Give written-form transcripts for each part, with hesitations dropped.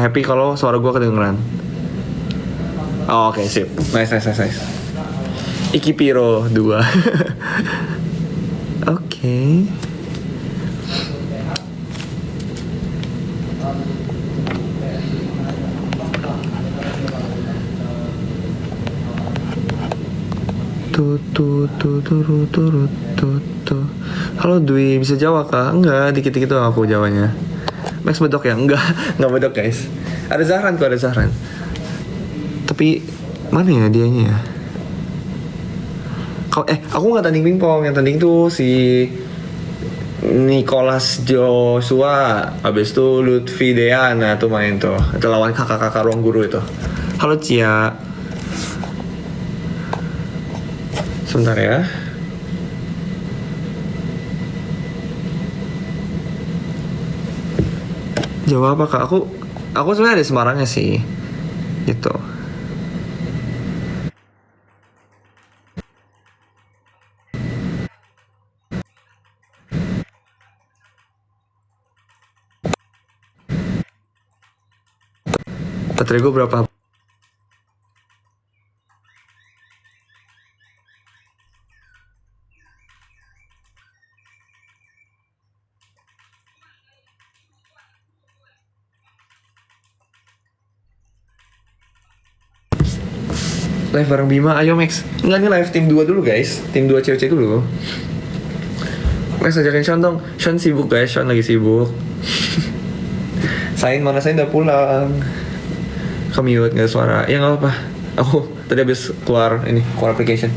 happy kalau suara gue kedengeran. Oh, oke, sip. Nice. Ikipiro 2. Oke. Halo Dwi, bisa Jawa kah? Enggak, dikit-dikit doang aku Jawanya. Max bedok ya? Enggak bedok guys. Ada Zahran kok, ada Zahran. Tapi mana ya dianya ya? Aku nggak tanding pingpong, yang tanding tuh si Nicholas Joshua, habis itu Lutfi Deana tuh main tuh. Itu lawan kakak-kakak ruang guru itu. Halo Cia. Sebentar ya. Jawab apa kak? Aku sebenarnya ada Semarangnya sih. Gitu. Baterai gue berapa? Live bareng Bima, ayo Max. Enggak, nih live tim 2 dulu guys. Tim 2 cewek dulu. Max ajakin Sean dong. Sean sibuk guys, Sean lagi sibuk. Sain mana, Sain udah pulang. Ke-mute, gak ada suara. Ya gak apa-apa. Aku tadi habis keluar application.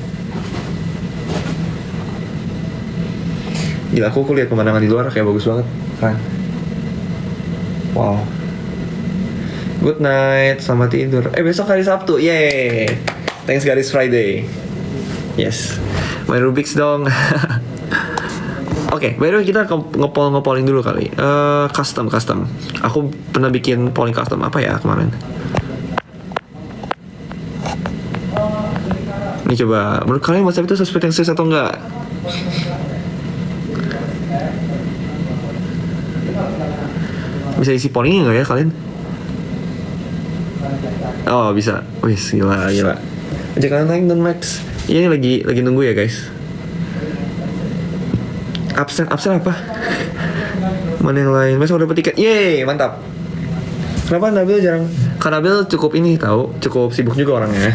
Gila, aku lihat pemandangan di luar kayak bagus banget. Keren. Wow. Good night, selamat tidur. Besok hari Sabtu, yeay. Thanks God it's Friday. Yes. Main Rubik's dong. Oke, by the way kita nge-polling dulu kali. Custom. Aku pernah bikin polling custom apa ya kemarin? Ini coba, menurut kalian WhatsApp itu suspek yang serius atau enggak? Bisa isi pollingnya enggak ya kalian? Oh bisa, wih gila. Jangan naik dan Max. Iya, ini lagi nunggu ya guys. Absen apa? Mana yang lain? Max udah dapet tiket. Yeay, mantap. Kenapa Nabil jarang? Karena Nabil cukup sibuk juga orangnya.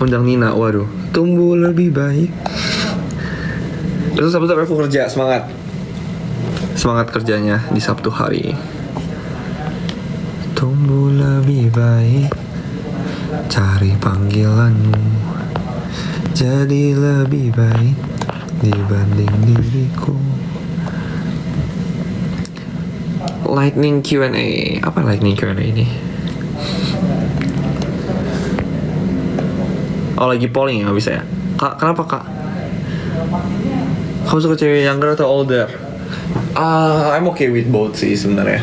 Undang Nina, waduh. Tumbuh lebih baik. Terus Sabtu aku kerja, semangat kerjanya di Sabtu hari. Tumbuh lebih baik, cari panggilanmu, jadi lebih baik dibanding diriku. Lightning Q&A. Apa Lightning Q&A ini? Oh, lagi polling ya, bisa ya? Kak, kenapa kak? Kamu suka cewek younger atau older? I'm okay with both sih sebenarnya.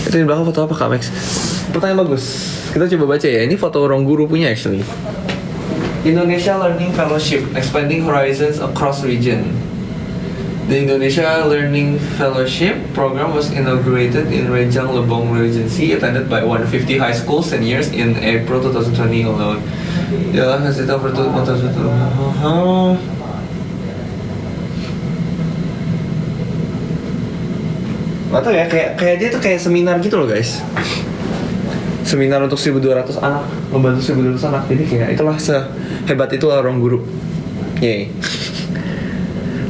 Itu di belakang foto apa kak Max? Pertanyaan bagus. Kita coba baca ya. Ini foto orang guru punya actually. Indonesia Learning Fellowship, Expanding Horizons Across Region. The Indonesia Learning Fellowship program was inaugurated in Rejang Lebong Regency, attended by 150 high school seniors in April 2020 alone. Ya, kasih tahu Gak tau ya, kayak dia tuh kayak seminar gitu loh guys. Seminar untuk 1.200 anak, membantu 1.200 anak. Jadi kayak itulah sehebat itu orang guru. Yeay.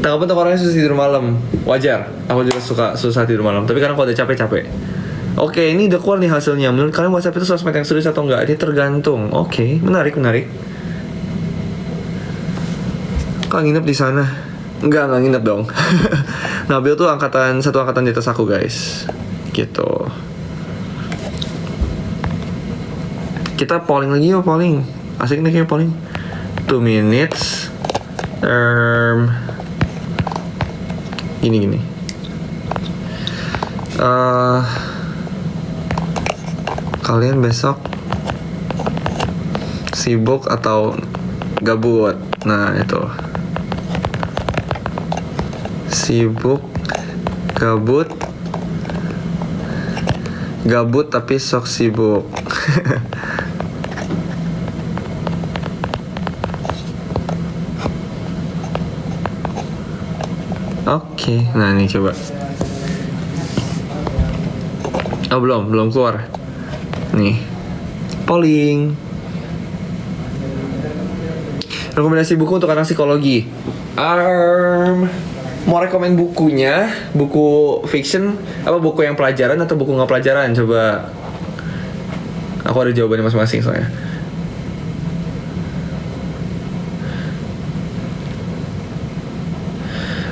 Tanggapan untuk orangnya susah tidur malam. Wajar, aku juga susah tidur malam. Tapi kadang kalau udah capek. Oke, ini udah keluar nih hasilnya. Menurut kalian WhatsApp itu sosmed yang serius atau enggak? Ini tergantung. Oke, menarik. Kak nginep di sana? Enggak nginep dong. Nabil tuh satu angkatan di atas aku guys. Gitu. Kita polling lagi yuk, polling. Asik nih kayak polling. 2 minutes. Gini. Kalian besok sibuk atau gabut? Nah itu. Sibuk, gabut, gabut tapi sok sibuk. Oke, nah ini coba. Oh belum keluar. Nih, polling. Rekomendasi buku untuk anak psikologi. Mau rekomend bukunya, buku fiction, apa buku yang pelajaran atau buku nggak pelajaran? Coba. Aku ada jawabannya masing-masing soalnya.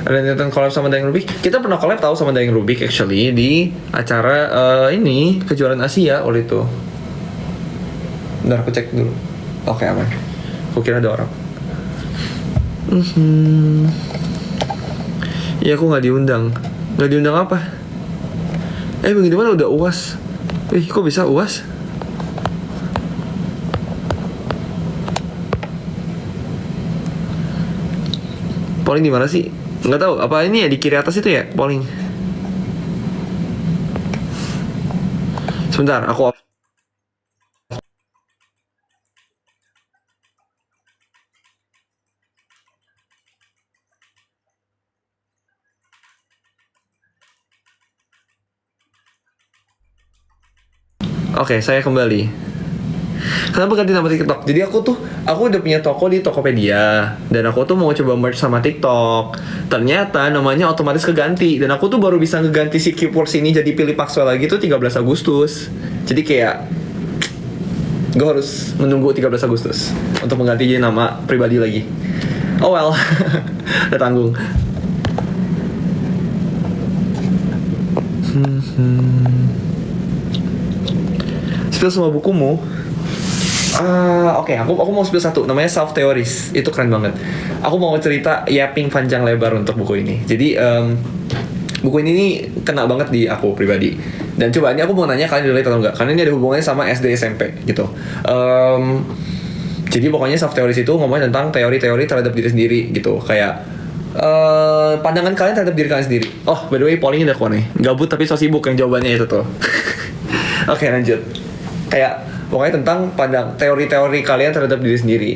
Ada nonton collab sama Dayang Rubik. Kita pernah collab tahu sama Dayang Rubik actually di acara ini kejuaraan Asia waktu itu. Bentar aku cek dulu. Oke aman. Aku kira ada orang. Iya aku nggak diundang. Nggak diundang apa? Begini mana udah UAS? Kok bisa UAS? Polling di mana sih? Nggak tahu. Apa ini ya di kiri atas itu ya polling? Sebentar, aku off. Oke, saya kembali. Kenapa ganti nama TikTok? Jadi aku udah punya toko di Tokopedia dan aku tuh mau coba merge sama TikTok. Ternyata namanya otomatis keganti dan aku tuh baru bisa ngeganti si keywords ini jadi Pilih Maxwell lagi tuh 13 Agustus. Jadi kayak gue harus menunggu 13 Agustus untuk mengganti jadi nama pribadi lagi. Oh well, udah tanggung. Spill semua bukumu. Oke, aku mau spill satu, namanya Self Theories. Itu keren banget. Aku mau cerita yapping panjang lebar untuk buku ini. Jadi buku ini nih kena banget di aku pribadi. Dan coba ini aku mau nanya kalian relate atau enggak, karena ini ada hubungannya sama SD SMP gitu. Jadi pokoknya Self Theories itu ngomongin tentang teori-teori terhadap diri sendiri gitu. Kayak pandangan kalian terhadap diri kalian sendiri. Oh by the way pollingnya udah keluar nih. Gabut tapi so sibuk yang jawabannya itu tuh. Oke, lanjut. Kayak pokoknya tentang teori-teori kalian terhadap diri sendiri.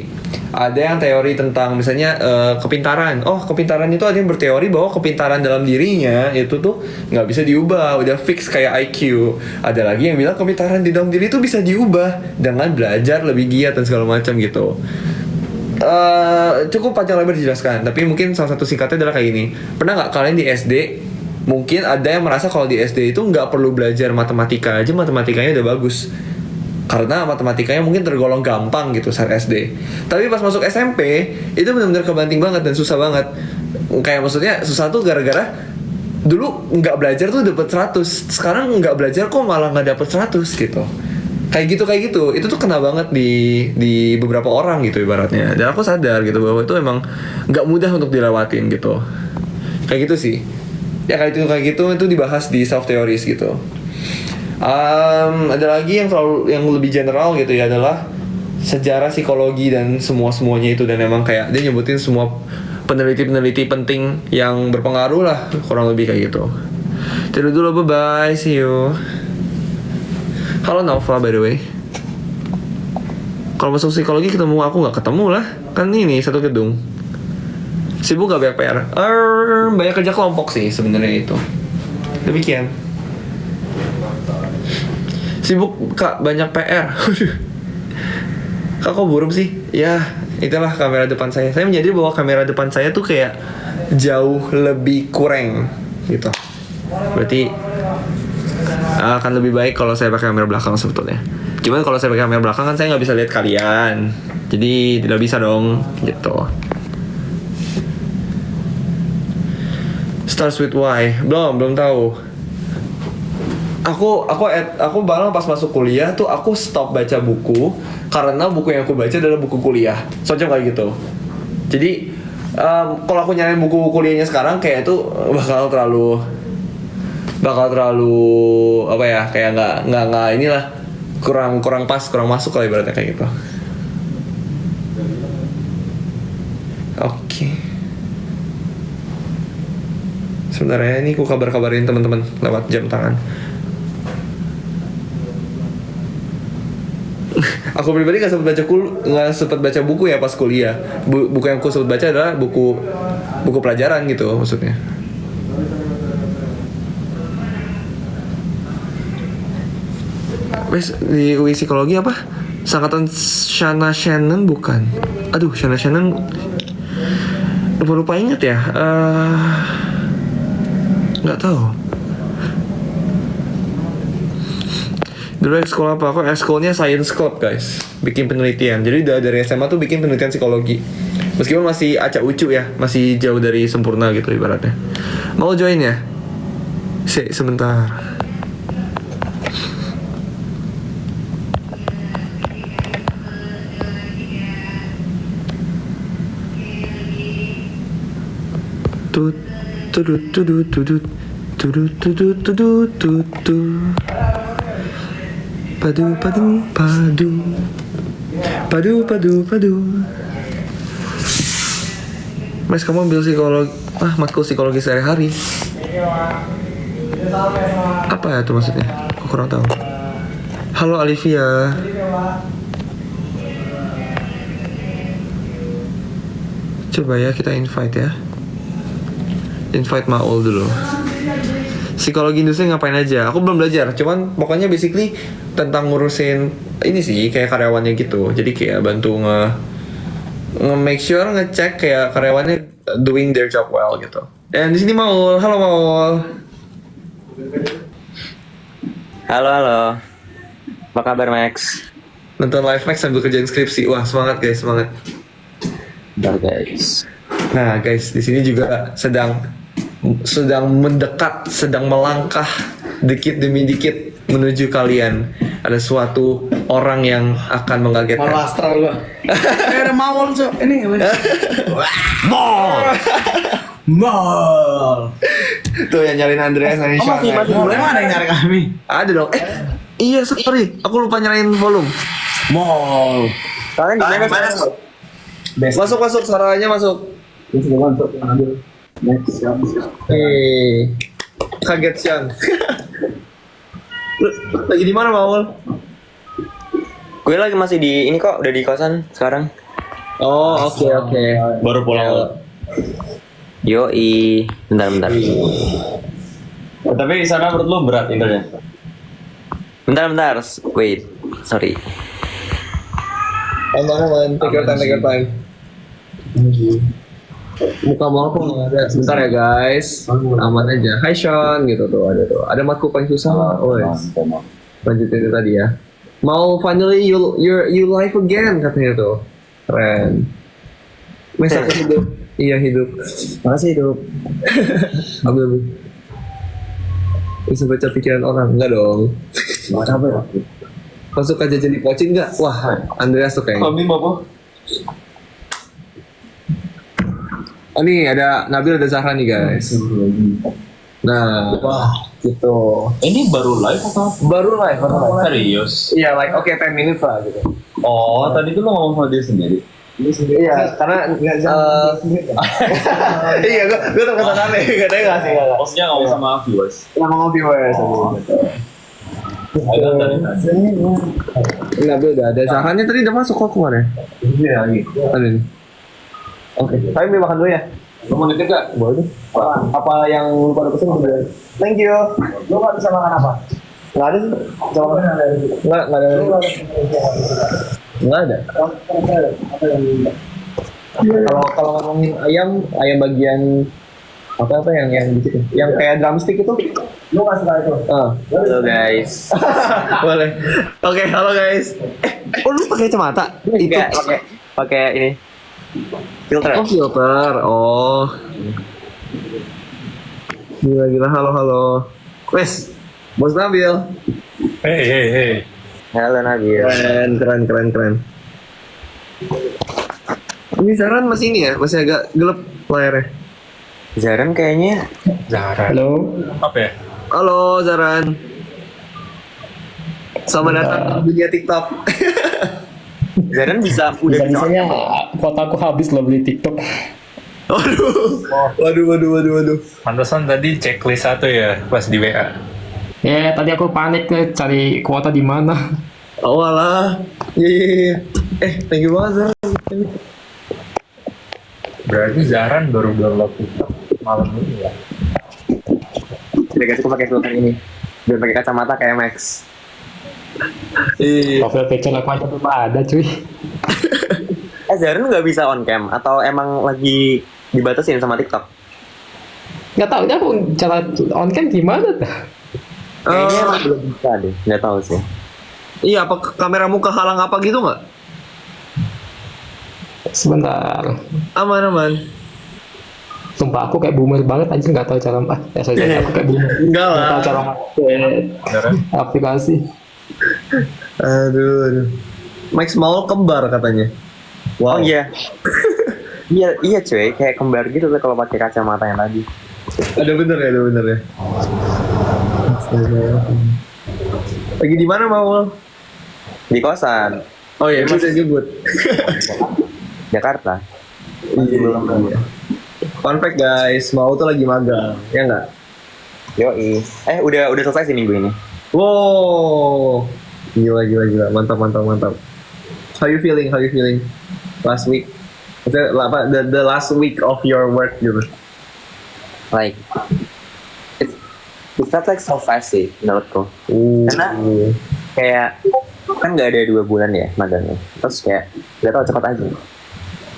Ada yang teori tentang misalnya kepintaran. Oh, kepintaran itu ada yang berteori bahwa kepintaran dalam dirinya itu tuh nggak bisa diubah, udah fix kayak IQ. Ada lagi yang bilang kepintaran di dalam diri itu bisa diubah dengan belajar lebih giat dan segala macam gitu. Cukup panjang lebar dijelaskan, tapi mungkin salah satu singkatnya adalah kayak gini. Pernah nggak kalian di SD mungkin ada yang merasa kalau di SD itu nggak perlu belajar matematika aja, matematikanya udah bagus karena matematikanya mungkin tergolong gampang gitu saat SD. Tapi pas masuk SMP itu benar-benar kebanting banget dan susah banget. Kayak maksudnya susah tuh gara-gara dulu nggak belajar tuh dapat 100, sekarang nggak belajar kok malah nggak dapat 100 gitu. Kayak gitu itu tuh kena banget di beberapa orang gitu ibaratnya. Dan aku sadar gitu bahwa itu emang nggak mudah untuk dilewatin gitu. Kayak gitu sih. Ya kayak gitu itu dibahas di Self Theories gitu. Ada lagi yang lebih general gitu ya, adalah sejarah psikologi dan semuanya itu, dan emang kayak dia nyebutin semua peneliti penting yang berpengaruh lah, kurang lebih kayak gitu. Tidur dulu, bye bye, see you. Halo Nova by the way. Kalau masuk psikologi ketemu aku nggak ketemu lah, kan ini satu gedung. Sibuk gak banyak PR? Banyak kerja kelompok sih sebenarnya itu. Demikian. Sibuk kak, banyak PR. Kak kok buruk sih? Ya itulah kamera depan saya. Saya menyadari bahwa kamera depan saya tuh kayak jauh lebih kurang gitu. Berarti akan lebih baik kalau saya pakai kamera belakang sebetulnya. Cuman kalau saya pakai kamera belakang kan saya nggak bisa lihat kalian. Jadi tidak bisa dong gitu. Starts with Y. Belum tahu. Aku bahkan pas masuk kuliah tuh aku stop baca buku karena buku yang aku baca adalah buku kuliah. Soalnya kayak gitu. Jadi kalau aku nyariin buku kuliahnya sekarang kayak itu bakal terlalu apa ya, kayak nggak inilah, kurang pas, kurang masuk lah ibaratnya kayak gitu. Oke. Sebentar ya, ini aku kabarin teman-teman lewat jam tangan. Aku pribadi nggak sempat baca buku ya pas kuliah. Buku yang aku sempat baca adalah buku pelajaran gitu maksudnya. Wes di UI psikologi apa? Sangkatan Shana Shannon bukan? Aduh, Shana Shannon lupa ingat ya. Nggak tahu. Dulu ekskul apa? Aku ekskulnya Science Club guys. Bikin penelitian. Jadi dari SMA tuh bikin penelitian psikologi. Meskipun masih acak ucu ya, masih jauh dari sempurna gitu ibaratnya. Mau join ya? Sebentar. Tut tudut tudut tudut tudut tudut tudut tudut. Padu. Mas, kamu ambil matkul psikologi sehari-hari. Apa ya itu maksudnya? Aku kurang tahu. Halo Olivia. Coba ya kita invite ya. Invite Maul dulu. Psikologi industri ngapain aja? Aku belum belajar, cuman pokoknya basically tentang ngurusin ini sih kayak karyawannya gitu. Jadi kayak bantu make sure ngecek kayak karyawannya doing their job well gitu. Dan di sini Maul, halo Maul. Halo. Apa kabar Max? Nonton live Max sambil kerjain skripsi. Wah, semangat guys, semangat. Udah guys. Nah, guys, di sini juga sedang mendekat, sedang melangkah dikit demi dikit menuju kalian. Ada suatu orang yang akan mengagetkan. Malu astral gua. Ada mawon so. Ini Mall. Tuh yang nyariin Andreas sama Sean. Mulai mana yang nyari kami? Ada dong. Iya, sorry. Aku lupa nyalain volume. Mall. Kalian di mana? Masuk suaranya masuk. Next. Kaget Sean. Lagi di mana Maul? Gue lagi masih di ini kok, udah di kosan sekarang. Oh, oke. Baru pulang. Yoi, bentar. Tapi di sana menurut lu berat intinya? Bentar. Wait, sorry. Aman, take your time. Muka Maul kok nggak ada. Sebentar ya guys, aman aja. Hai Sean, gitu tuh. Ada matkul paling susah. Lanjutin itu tadi ya. Mau finally you live again katanya tuh. Keren. Masa aku hidup. Iya hidup. Masih hidup. Ambil. Bisa baca pikiran orang enggak dong? Apa ya? Kau suka jajan di pocin nggak? Wah, Andreas tuh kayaknya. Kami apa? Oh nih ada Nabil, ada Zahra nih guys. Nah, Wah, gitu. ini baru live atau? Baru live. Serius? Iya, like 10 minutes lah gitu. Oh, tadi tuh lo ngomong sama dia sendiri. Iya, karena iya, gue tuh kata aneh, katanya nggak sih. Maksudnya ngomong sama viewers. Ngomong viewers. Ada tadi. Nabil udah ada. Zahranya tadi udah masuk kok kemarin. Iya, Ada nih. Oke, kami makan dulu ya. Lo mau nitip gak? Boleh. Apa yang lu pada pesen udah? Thank you. Lo gak bisa makan apa? Nggak ada sih. Nggak ada. Nggak ada. Kalau ngomongin ayam bagian apa yang gitu, yang kayak drumstick itu, lu nggak suka itu? Halo guys. Boleh. Oke, halo guys. Oh lu pakai kacamata? Enggak, pakai ini. Filter. Oh filter. Oh. Gila. Halo. Wes, Bos Nabil. Hey. Halo Nabil. Keren. Ini Zaran masih ini ya? Masih agak gelap layarnya. Zaran kayaknya. Halo. Apa ya? Halo Zaran. Selamat datang di dunia TikTok. Zaran udah bisa. Bisanya kuotaku habis loh beli TikTok. Waduh. Pantesan tadi checklist satu ya pas di WA. Tadi aku panik nih cari kuota di mana. Oh alah. Iya. Thank you banget Zara. Berarti Zahran baru download TikTok malam ini ya. Udah guys, aku pakai filter ini. Biar pakai kacamata kayak Max. Iya. Profil picture aku aja belum ada cuy. Zaren nggak bisa on cam atau emang lagi dibatasin sama TikTok? Nggak tahu ini aku cara on cam gimana tuh. Kayaknya emang belum bisa deh, nggak tahu sih. Iya, apa kameramu kehalang apa gitu nggak? Sebentar. Aman. Sumpah aku kayak boomer banget aja nggak tahu cara sorry, aku kayak boomer. Enggak Nggak tahu lah. cara Beneran? aplikasi. Aduh. Max mau kembar katanya. Oh Wow. iya. iya cuy, kayak kembar gitu tuh kalau pakai kacamata yang tadi. Ada bener ya. Lagi di mana mau? Di kosan, Oh iya, bisa nyebut. Jakarta. Iya. Fun fact guys, mau tuh lagi magang, ya nggak? Yoi. Udah selesai sih minggu ini. Wow, gila, mantap. How you feeling? Last week, apa? The last week of your work gitu. Like, it felt like so fast sih menurutku. Karena kayak kan nggak ada 2 bulan ya magangnya. Terus kayak nggak tahu cepat aja.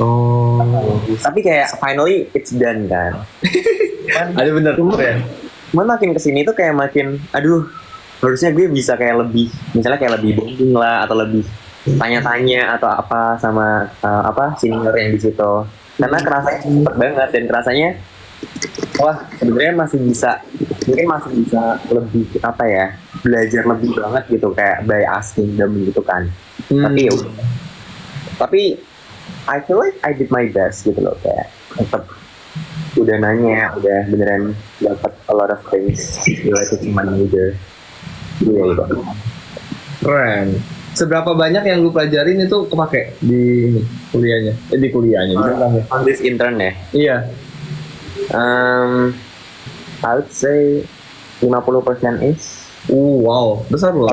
Oh, Tapi kayak finally it's done kan. ada bener ya. Cuman makin kesini tuh kayak makin, aduh, harusnya gue bisa kayak lebih, misalnya kayak lebih bonding lah atau lebih tanya-tanya atau apa sama senior yang di situ. Karena kerasanya cepet banget dan kerasanya, wah sebenarnya mungkin masih bisa lebih apa ya, belajar lebih banget gitu kayak by asking them gitu kan. Tapi I feel like I did my best gitu loh, kayak tetap udah nanya, udah beneran dapat a lot of things related to my major. Iya gitu. Keren. Seberapa banyak yang lu pelajarin itu kepake di ini kuliahnya? Di kuliahnya. On this intern ya, Iya. I would say 50% is Wow, besar loh.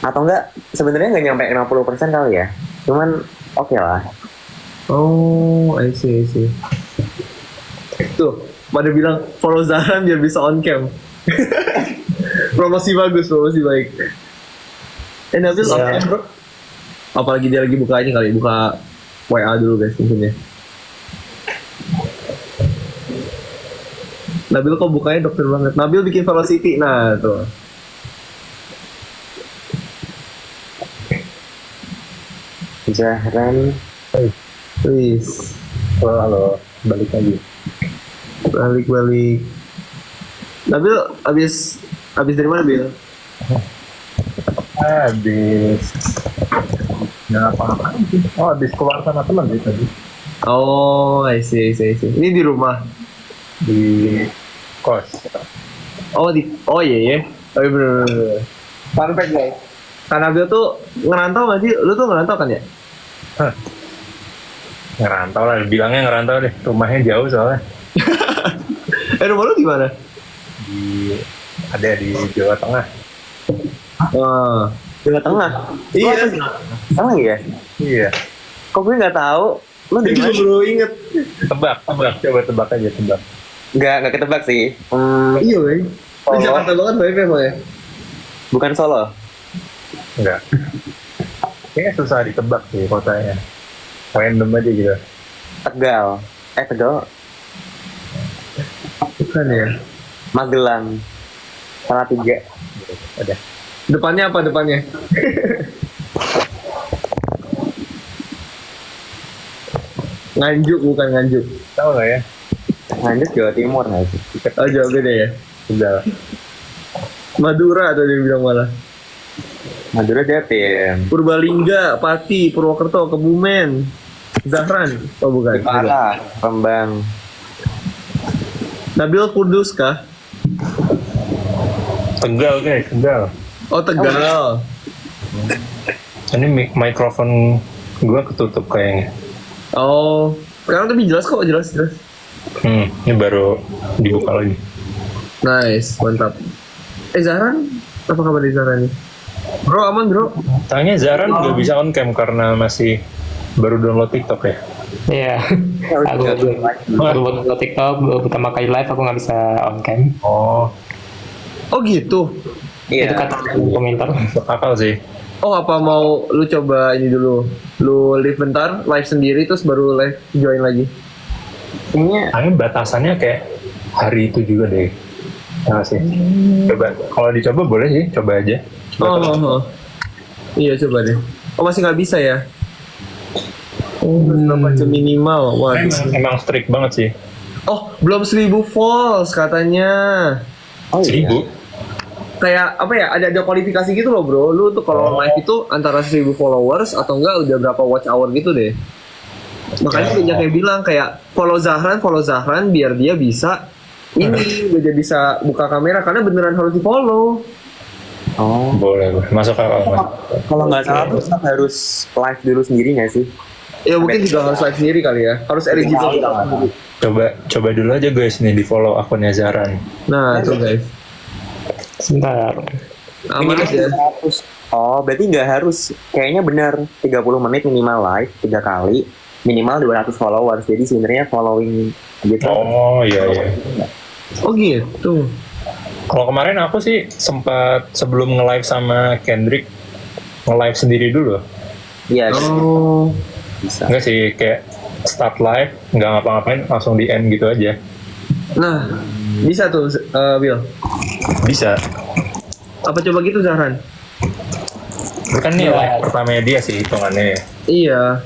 atau enggak sebenarnya nggak nyampe 50% kali ya. Cuman oke lah. Oh, I see. Tuh, pada bilang follow Zahran biar bisa on cam. Promosi bagus, promosi baik. Nabil on cam bro. Apalagi dia lagi buka ini kali, buka WA dulu guys mungkin ya. Nabil kok bukanya dokter banget. Nabil bikin velocity, nah tuh. Zahran, Please, Halo, balik lagi. balik. Nabil abis dari mana Bil? Habis apa sih? Oh, habis keluar sama teman sih tadi Oh, I see. Ini di rumah. di kos. Oh iya. Oh iya bener. Fun fact guys. Kak Nabil tuh ngerantau gak sih? Lu tuh ngerantau kan ya? Ngerantau lah, bilangnya ngerantau deh. Rumahnya jauh soalnya. Rumah lu di mana? Ada di Jawa Tengah. Ah. Jawa Tengah. Iya. Tengah ya? Iya. Kok gue nggak tahu? Lu dari Itu mana? baru inget. Tebak. Coba tebak aja, tebak. Nggak ketebak sih. Iya wey. Lu Jakarta banget vibe ya? Bukan Solo. Enggak. Kayaknya susah ditebak sih kotanya. Random aja gitu. Tegal. Tegal. Bukan ya? Magelang. Salatiga. Ada. Depannya apa depannya? Nganjuk bukan Nganjuk. Tahu nggak ya? Lanjut Jawa Timur nggak sih? Oh jauh beda ya? Udah. Madura atau dia bilang malah. Madura Jatim. Purbalingga, Pati, Purwokerto, Kebumen, Zahran. Oh bukan. Jepara. Rembang. Nabil Kudus kah? Tegal guys, Tegal. Oh Tegal. Ini mikrofon gua ketutup kayaknya. Oh, Sekarang tapi jelas kok, jelas. Ini baru dibuka lagi. Nice, mantap. Zahran, apa kabar di Zahran nih? Bro, aman bro? Tanya Zaran nggak bisa on cam karena masih baru download TikTok ya. Iya. Aku baru buat TikTok, baru pertama kali live aku nggak bisa on cam. Oh, Oh gitu. Iya. Itu kata komentar. masuk akal sih. Oh apa mau lu coba ini dulu? Lu live bentar, live sendiri terus baru live join lagi. Kayaknya Kayaknya batasannya kayak hari itu juga deh. Ya nggak sih. Coba kalau dicoba boleh sih, coba aja. Oh. Iya coba deh. Oh masih nggak bisa ya? Oh, macam minimal. Waduh. Emang strict banget sih. Oh, belum 1000 volts katanya. oh iya. 1000. Kayak apa ya? Ada kualifikasi gitu loh, bro. Lu tuh kalau live itu antara 1000 followers atau enggak udah berapa watch hour gitu deh. Makanya banyak yang bilang kayak follow Zahran biar dia bisa ini biar dia bisa buka kamera karena beneran harus di-follow. Oh. Boleh. Masuk akal. Mas. Kalau nggak salah tuh tetap harus live dulu sendiri nggak sih? Ya mungkin juga harus live sendiri kali ya. Harus eligible. Coba dulu aja guys nih di follow akunnya Zaran. Nah, tuh guys. Sebentar. Aman aja. 200. Oh, berarti nggak harus. Kayaknya benar 30 menit minimal live 3 kali, minimal 200 followers. Jadi sebenarnya following gitu. Oh iya. Oh gitu. Kalau kemarin aku sih sempat sebelum nge-live sama Kendrick nge-live sendiri dulu. Iya, Oh. bisa. Enggak sih, kayak start live, nggak ngapa-ngapain, langsung di end gitu aja. Nah, bisa tuh Bill. Bisa. Apa coba gitu Zahran? Kan nih live pertamanya dia sih hitungannya. Iya.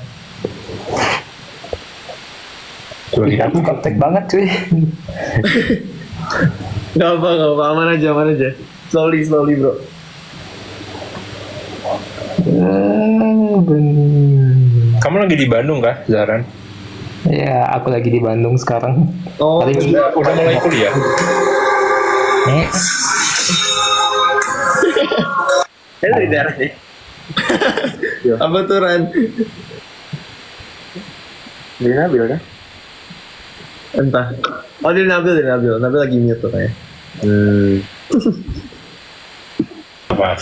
Coba lihat. Aku kontak banget cuy. Gak apa, aman aja. Slowly bro. Kamu lagi di Bandung kah, Zaran? Ya, aku lagi di Bandung sekarang. Oh, Paling Udah mulai kuliah? Saya dari daerah nih. apa tuh Ran? Dari Nabil kan? Entah. Oh dia Nabil lagi mute tuh kayak. Apa?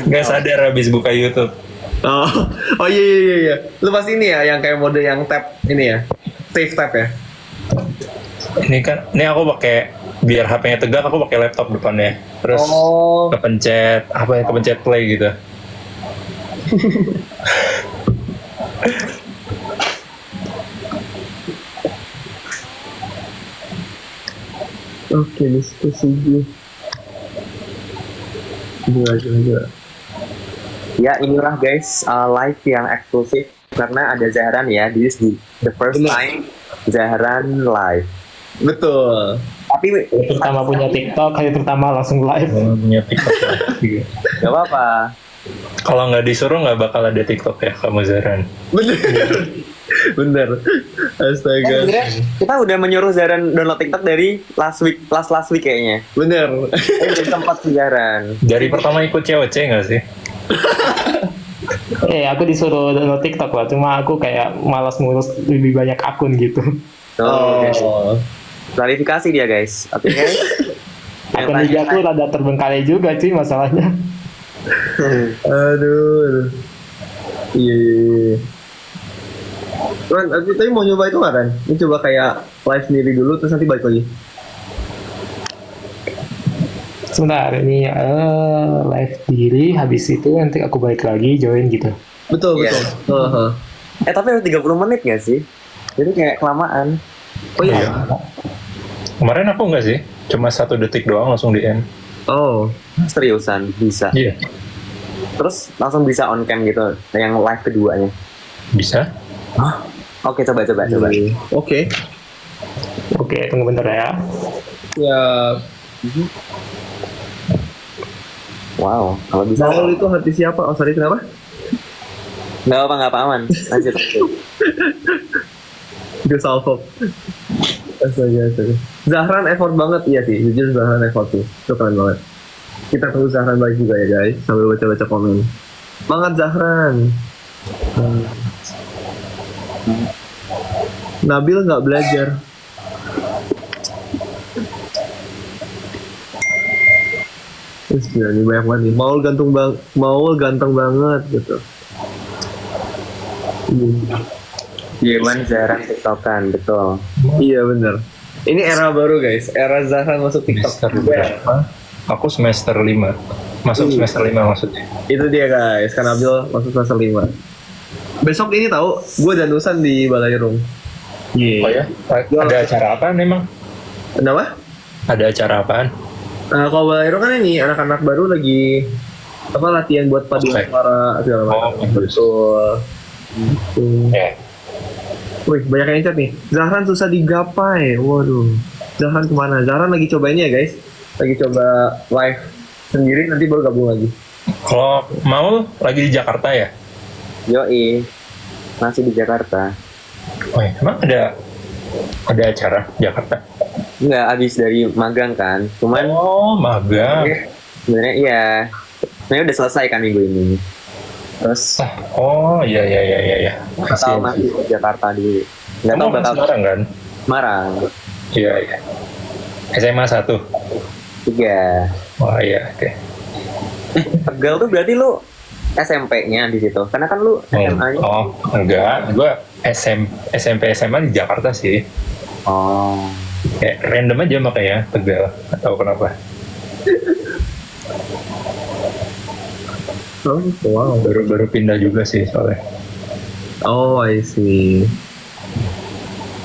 Nggak sadar habis buka YouTube. Oh iya. Lu pasti ini ya yang kayak mode yang tab ini ya. Save tab ya. Ini aku pakai biar HP-nya tegak, aku pakai laptop depannya. Terus Oh. kepencet play gitu. Oke, diskusi gue. Gila. Ya inilah guys live yang eksklusif karena ada Zahran ya. This is the first Bener. time Zahran live. Betul. Tapi hari pertama punya TikTok, hari pertama langsung live. Punya TikTok. gak apa-apa. Kalau nggak disuruh nggak bakal ada TikTok ya kamu Zaran. Bener. Astaga. Sebenarnya kita udah menyuruh Zahran download TikTok dari last week kayaknya. Bener. Udah sempat sih Zahran. Dari pertama ikut COC nggak sih? Aku disuruh download TikTok lah, cuma aku kayak malas ngurus lebih banyak akun gitu. Oh. Klarifikasi dia guys. Oke guys. Akun liga aku rada terbengkalai juga cuy masalahnya. Aduh. Iya. Ran, tapi mau nyoba itu nggak Ran? Ini coba kayak live sendiri dulu terus nanti balik lagi. Sebentar, ini live diri, habis itu nanti aku balik lagi join gitu. Betul. Iya. Tapi harus 30 menit gak sih? Jadi kayak kelamaan. Oh iya. Kemarin aku nggak sih, cuma 1 detik doang langsung di end. Oh. Seriusan bisa. Iya. Terus langsung bisa on cam gitu. Yang live keduanya. Bisa. Oke coba. Oke. Oke, tunggu bentar ya. Ya. Wow. Kalau bisa. Saul itu hati siapa? Oh sorry kenapa? Nggak apa aman. Lanjut. Itu salvo. Astaga. Zahran effort banget iya sih. Jujur Zahran effort sih. Itu keren banget. Kita tunggu Zahran balik juga ya guys. Sambil baca-baca komen. Semangat Zahran. Nabil nggak belajar. Terus gila nih banyak banget nih. Maul ganteng banget gitu. Yeman jarang tiktokan, betul. Iya bener. Ini era baru guys. Era Zahran masuk TikTok. Semester berapa? Aku semester 5. Masuk semester 5 maksudnya. Itu dia guys. Kan Nabil masuk semester 5. Besok ini tahu, gue danusan di Balairung. Oh ya? Ada acara apaan memang? Kenapa? Ada acara apaan? Kalau Balairung kan ini anak-anak baru lagi apa latihan buat paduan Oke. suara segala macam. Oh, bagus. Betul. Gitu. Ya. Wih, banyak yang chat nih. Zahran susah digapai. Waduh. Zahran kemana? Zahran lagi coba ini ya guys. Lagi coba live sendiri, nanti baru gabung lagi. Kalau mau lagi di Jakarta ya? Yoi, masih di Jakarta. Oh ya, emang ada acara Jakarta? Enggak, habis dari magang kan. Cuman Oh, magang. sebenarnya iya. Sebenarnya udah selesai kan minggu ini. Terus Oh, iya. nggak tahu masih di Jakarta dulu. Nggak tahu Kamu bakal sekarang kan? marah. Iya. SMA 1. 3. Wah, iya, oke. Tegal tuh berarti lu SMP-nya di situ. Karena kan lu SMA-nya. Oh, enggak. Gue SMP SMA di Jakarta sih. Oh. Kayak random aja makanya Tegal. Nggak tahu kenapa. Oh, wow. Baru pindah juga sih soalnya. Oh, I see.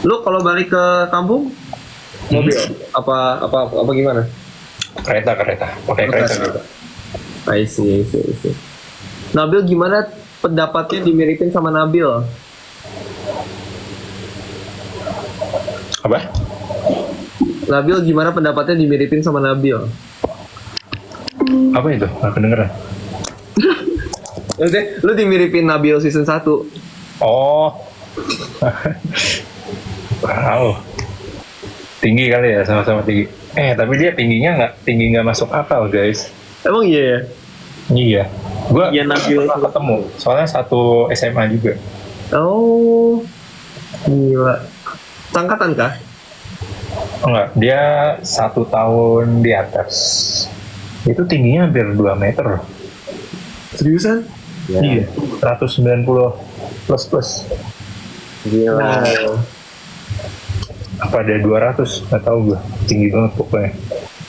Lu kalau balik ke kampung mobil apa gimana? Kereta. Pakai kereta juga. I see. Nabil gimana pendapatnya dimiripin sama Nabil? Apa? Nabil gimana pendapatnya dimiripin sama Nabil? Apa itu? Nggak kedengeran. Maksudnya, lu dimiripin Nabil season 1. Oh. Wow. Tinggi kali ya, sama-sama tinggi. Tapi dia tinggi nggak masuk akal, guys. Emang iya ya? Iya. Gua Iya, Nabil. pernah ketemu. Soalnya satu SMA juga. Oh, gila. Sangkatan kah? Enggak, dia 1 tahun di atas. Itu tingginya hampir 2 meter. Seriusan? Iya. 190 plus. Gila. Apa ada 200? Nggak tahu gue. Tinggi banget pokoknya.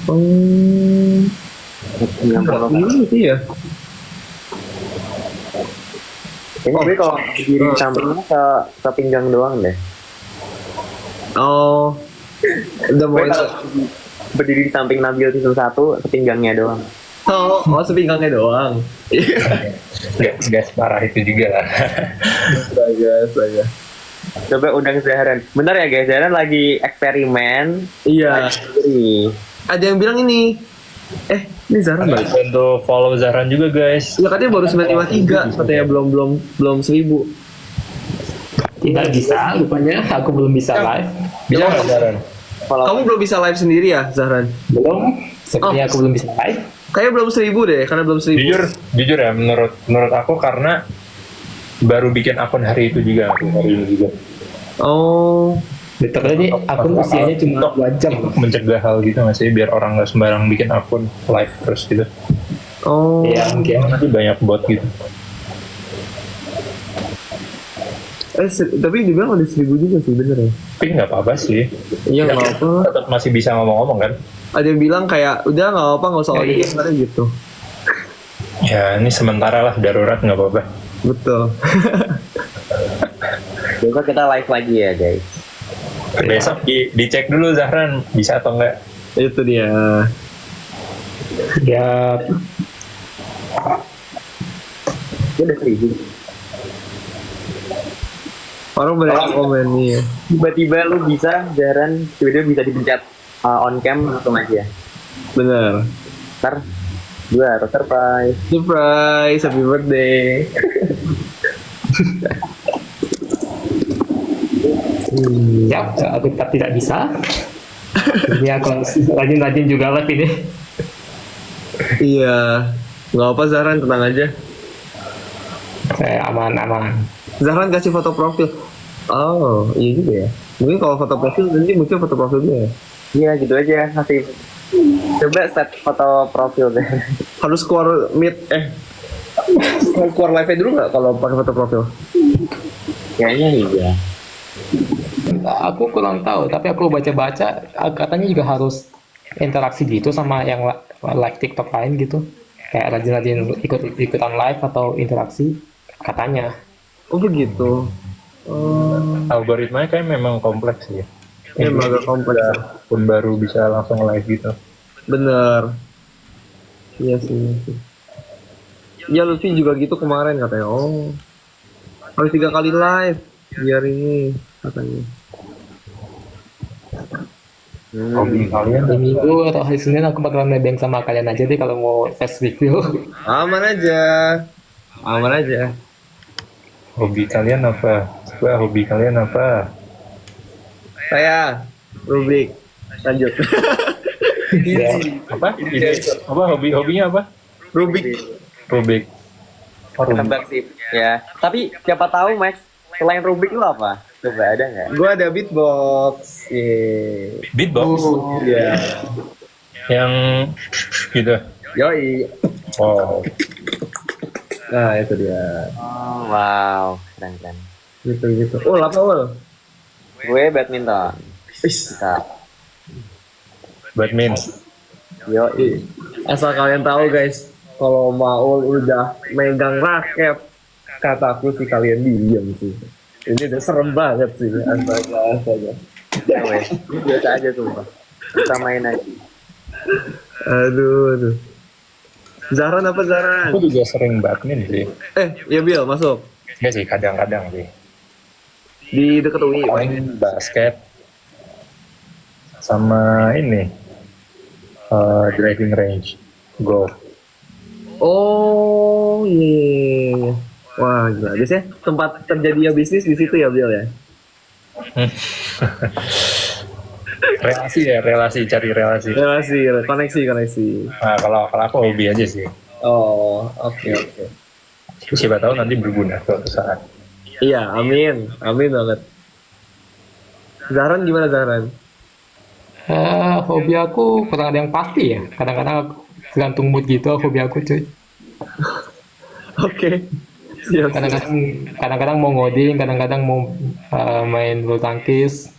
Oh, 90. gitu ya? Kayaknya gue kalau berdiri di sampingnya ke pinggang doang deh. Oh, udah mau Gue kalau berdiri di samping Nabil season 1, sepinggangnya doang. oh sepinggangnya doang. Nggak separah itu juga lah. Astaga. Coba undang Zahran. Bentar ya guys, Zahran lagi eksperimen. Iya. Sendiri. Ada yang bilang ini. Ini Zahran balik. Bantu follow Zahran juga, guys. Ya katanya baru 953, katanya belum 1000. Tidak bisa, rupanya aku belum bisa live. Bisa nggak Zahran? Kalau Kamu belum bisa live sendiri ya, Zahran? Belum, sepertinya aku belum bisa live. Kayaknya belum 1000 deh, karena belum 1000. Jujur ya, menurut aku karena baru bikin akun hari itu juga, hari ini juga. Oh, Literally akun usianya cuma 2 jam. Untuk mencegah hal gitu nggak sih, biar orang nggak sembarang bikin akun live terus gitu. oh. Ya mungkin. Nanti banyak bot gitu. Tapi dibilang ada 1000 juga sih, bener ya? Tapi nggak apa-apa sih. Iya, nggak apa. Tetap masih bisa ngomong-ngomong kan. Ada yang bilang kayak, udah nggak apa, nggak usah Ya, iya. audiens, katanya gitu. Ya ini sementara lah, darurat nggak apa-apa. Betul. besok kita live lagi ya guys. Besok dicek dulu Zahran bisa atau enggak. Itu dia. Ya Dia udah 1000. Orang banyak komen nih. Tiba-tiba lu bisa, Zahran, tiba-tiba bisa dipencet on cam langsung aja. Bener. Ntar gue harus surprise. Surprise, happy birthday. ya, aku tetap tidak bisa. Ini aku rajin-rajin juga live ini. Iya. Nggak apa Zahran, tenang aja. Aman. Zahran kasih foto profil. Oh, iya juga ya. Mungkin kalau foto profil nanti muncul foto profilnya ya. Iya gitu aja kasih. Coba set foto profil deh. Harus keluar harus keluar live dulu nggak kalau pakai foto profil? Kayaknya iya. Aku kurang tahu, tapi aku baca-baca katanya juga harus interaksi gitu sama yang live TikTok lain gitu. Kayak rajin-rajin ikutan live atau interaksi katanya. Oh begitu. Algoritmanya kayak memang kompleks sih ya. Memang agak kompleks. Pun baru bisa langsung live gitu. Bener. Iya sih, iya sih. Ya Lutfi juga gitu kemarin katanya. Oh, harus 3 kali live biar ini katanya. Hobi kalian Hari Minggu atau hari Senin aku bakalan nebeng sama kalian aja deh kalau mau fast review. Aman aja. Aman aja. hobi kalian apa? Coba hobi kalian apa? Saya Rubik. Lanjut. Apa? Apa hobinya apa? Rubik. Rubik. Oh, Rubik. Tebak sih. Ya. Tapi siapa tahu Max, selain Rubik lu apa? Coba ada nggak? Gua ada beatbox. Yeay. Beatbox. Iya. Yang gitu. Yoi. Wow. Nah, itu dia. Oh, wow, keren. Gitu. Oh, apa ul? Gue badminton. Ish. Kita. Badminton. Yoi. Asal kalian tahu guys, kalau Maul udah megang raket, kataku sih kalian diem sih. Ini udah serem banget sih, astaga. Ya, wes. Biasa aja sumpah. Kita main aja. Aduh. Zahran apa Zahran? Aku juga sering badminton sih. Ya Bil, masuk. Enggak sih, kadang-kadang sih. Di deket UI. Main basket sama ini driving range, golf. Oh, iya. Wah, gila. Biasanya tempat terjadinya bisnis di situ ya, Bil ya? relasi cari relasi. Relasi, koneksi. Nah, kalau aku hobi aja sih. Oh, oke. Siapa tahu nanti berguna suatu saat. Iya, amin banget. Zahran gimana Zahran? Hobi aku kurang ada yang pasti ya. Kadang-kadang aku tergantung mood gitu hobi aku cuy. Oke. Siap. Kadang-kadang mau ngoding, kadang-kadang mau main bulu tangkis.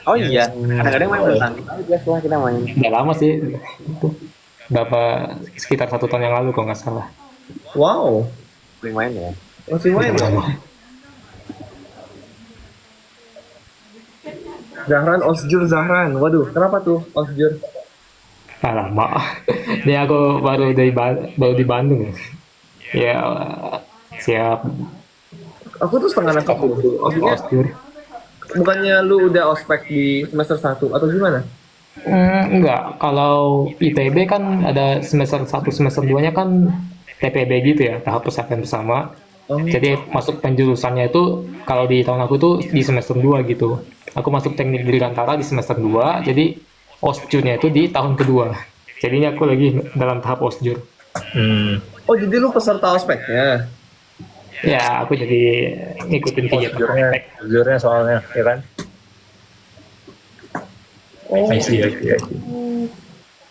Oh iya, kadang-kadang main bulu tangkis aja setelah kita main. Udah lama sih itu. Sekitar 1 tahun yang lalu kalau nggak salah. Wow, Main ya. masih main ya? Zahran. Waduh, kenapa tuh Osjur? Lama. Ini aku baru di Bandung. Ya siap. Aku tuh setengah nangkep tuh. Maksudnya, Osjur. bukannya lu udah ospek di semester 1 atau gimana? Enggak, kalau ITB kan ada semester 1, semester 2-nya kan TPB gitu ya, tahap persiapan bersama. Oh. Jadi masuk penjurusannya itu kalau di tahun aku tuh di semester 2 gitu. Aku masuk teknik dirgantara di semester 2, jadi osjurnya itu di tahun kedua. Jadinya aku lagi dalam tahap osjur. Oh, jadi lu peserta ospeknya? Ya, aku jadi ngikutin kegiatan ospek. Jujurnya soalnya, ya kan? Oh, I see.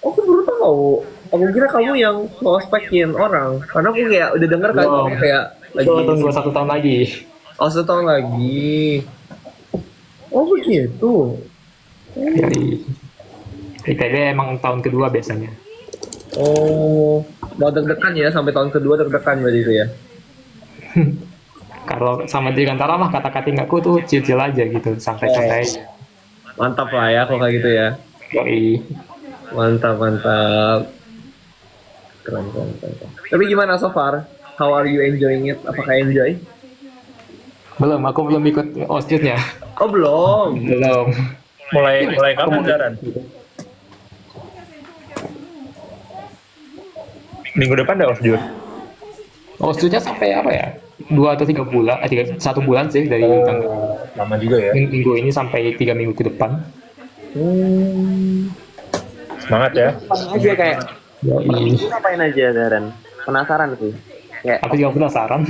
aku baru tahu. Aku kira kamu yang ospekin orang. Karena aku kayak udah denger kan, Wow. kamu kayak lagi. Itu tunggu 1 tahun lagi. Oh, 1 tahun lagi. Oh, begitu. Dari ITB emang tahun kedua biasanya. Oh, mau deg-degan ya sampai tahun kedua deg-degan berarti itu ya? Kalau sama dirgantara mah kata-kata aku tuh chill-chill aja gitu, santai-santai aja. Mantap lah ya kalau kayak gitu ya. Yoi. Mantap. Keren. Tapi gimana so far? How are you enjoying it? Apakah enjoy? Aku belum ikut osjurnya. Oh, belum. Belum. Mulai kapan Daran? Minggu depan ada osjur. Osjurnya sampai apa ya? 2 atau 3 bulan, 1 bulan sih dari tanggal Lama juga ya. minggu ini sampai 3 minggu ke depan. Semangat ya. Ngapain aja kayak. Yoi. Ngapain aja Darren? Penasaran sih. Kayak Aku juga penasaran.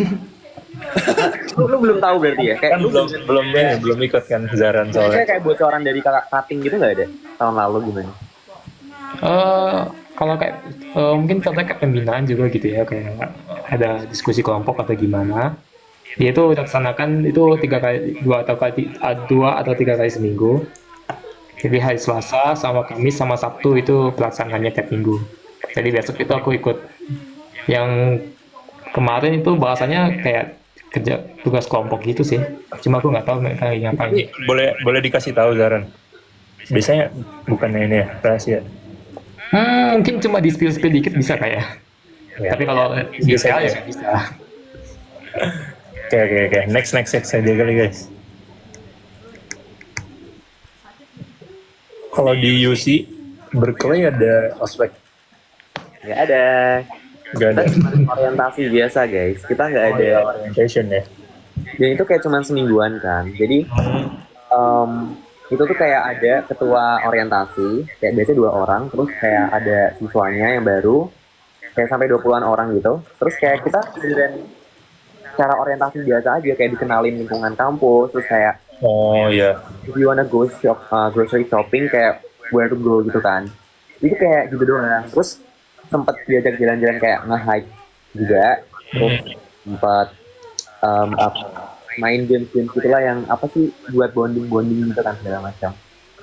Lu belum tahu berarti ya? Kayak Kan lu belum ikut kan Zaran soalnya. kayak bocoran dari kakak cutting gitu nggak ada tahun lalu gimana? Kalau kayak mungkin contohnya kayak pembinaan juga gitu ya, kayak ada diskusi kelompok atau gimana. Dia itu laksanakan itu 3 kali, 2 atau 3 kali seminggu. Jadi hari Selasa sama Kamis sama Sabtu itu pelaksanaannya tiap minggu. Jadi besok itu aku ikut. Yang kemarin itu bahasanya kayak kerja tugas kelompok gitu sih. Cuma aku nggak tahu mereka ngapain. Tapi boleh dikasih tahu Zaran. Biasanya bukannya ini ya rahasia. Mungkin cuma di spill dikit bisa kayak. Ya. Tapi kalau detail ya nggak bisa. Oke. Next aja kali guys. Kalau di UC Berkeley ada ospek. Nggak ada. Gak ada. Kita cuma orientasi biasa guys. Kita nggak ada. Orientation ya. Dan itu kayak cuma semingguan kan. Jadi itu tuh kayak ada ketua orientasi, kayak biasanya 2 orang, terus kayak ada siswanya yang baru, kayak sampai 20-an orang gitu. Terus kayak kita beneran cara orientasi biasa aja, kayak dikenalin lingkungan kampus, terus kayak Oh iya. if you wanna go grocery shopping, kayak where to go gitu kan. Itu kayak gitu doang. Terus sempet diajak jalan-jalan kayak nge-hike juga, terus sempat main games gitulah yang apa sih buat bonding gitu kan segala macam.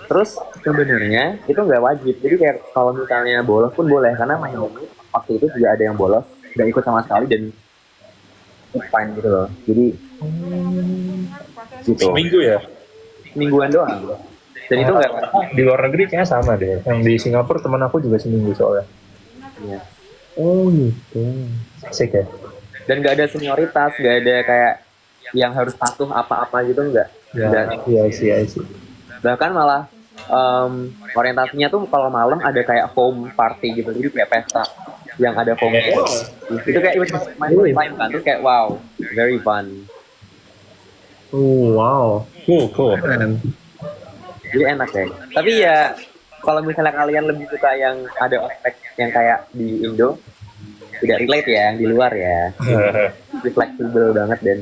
Terus sebenarnya itu nggak wajib, jadi kayak kalau misalnya bolos pun boleh, karena main game waktu itu juga ada yang bolos nggak ikut sama sekali dan it's fine gitu loh. Jadi gitu Seminggu ya. mingguan doang dan itu nggak Di luar negeri kayaknya sama deh. Yang di Singapura teman aku juga seminggu soalnya. ya. Oh gitu. Asik ya. Dan nggak ada senioritas, nggak ada kayak yang harus patuh apa-apa gitu nggak. Iya sih. Bahkan malah orientasinya tuh kalau malam ada kayak foam party gitu, jadi kayak pesta yang ada foam itu kayak main time kan, terus kayak wow, very fun. Oh wow. Cool. Keren. Jadi enak ya. Tapi ya kalau misalnya kalian lebih suka yang ada ospek yang kayak di Indo, tidak relate ya, yang di luar ya, lebih fleksibel banget dan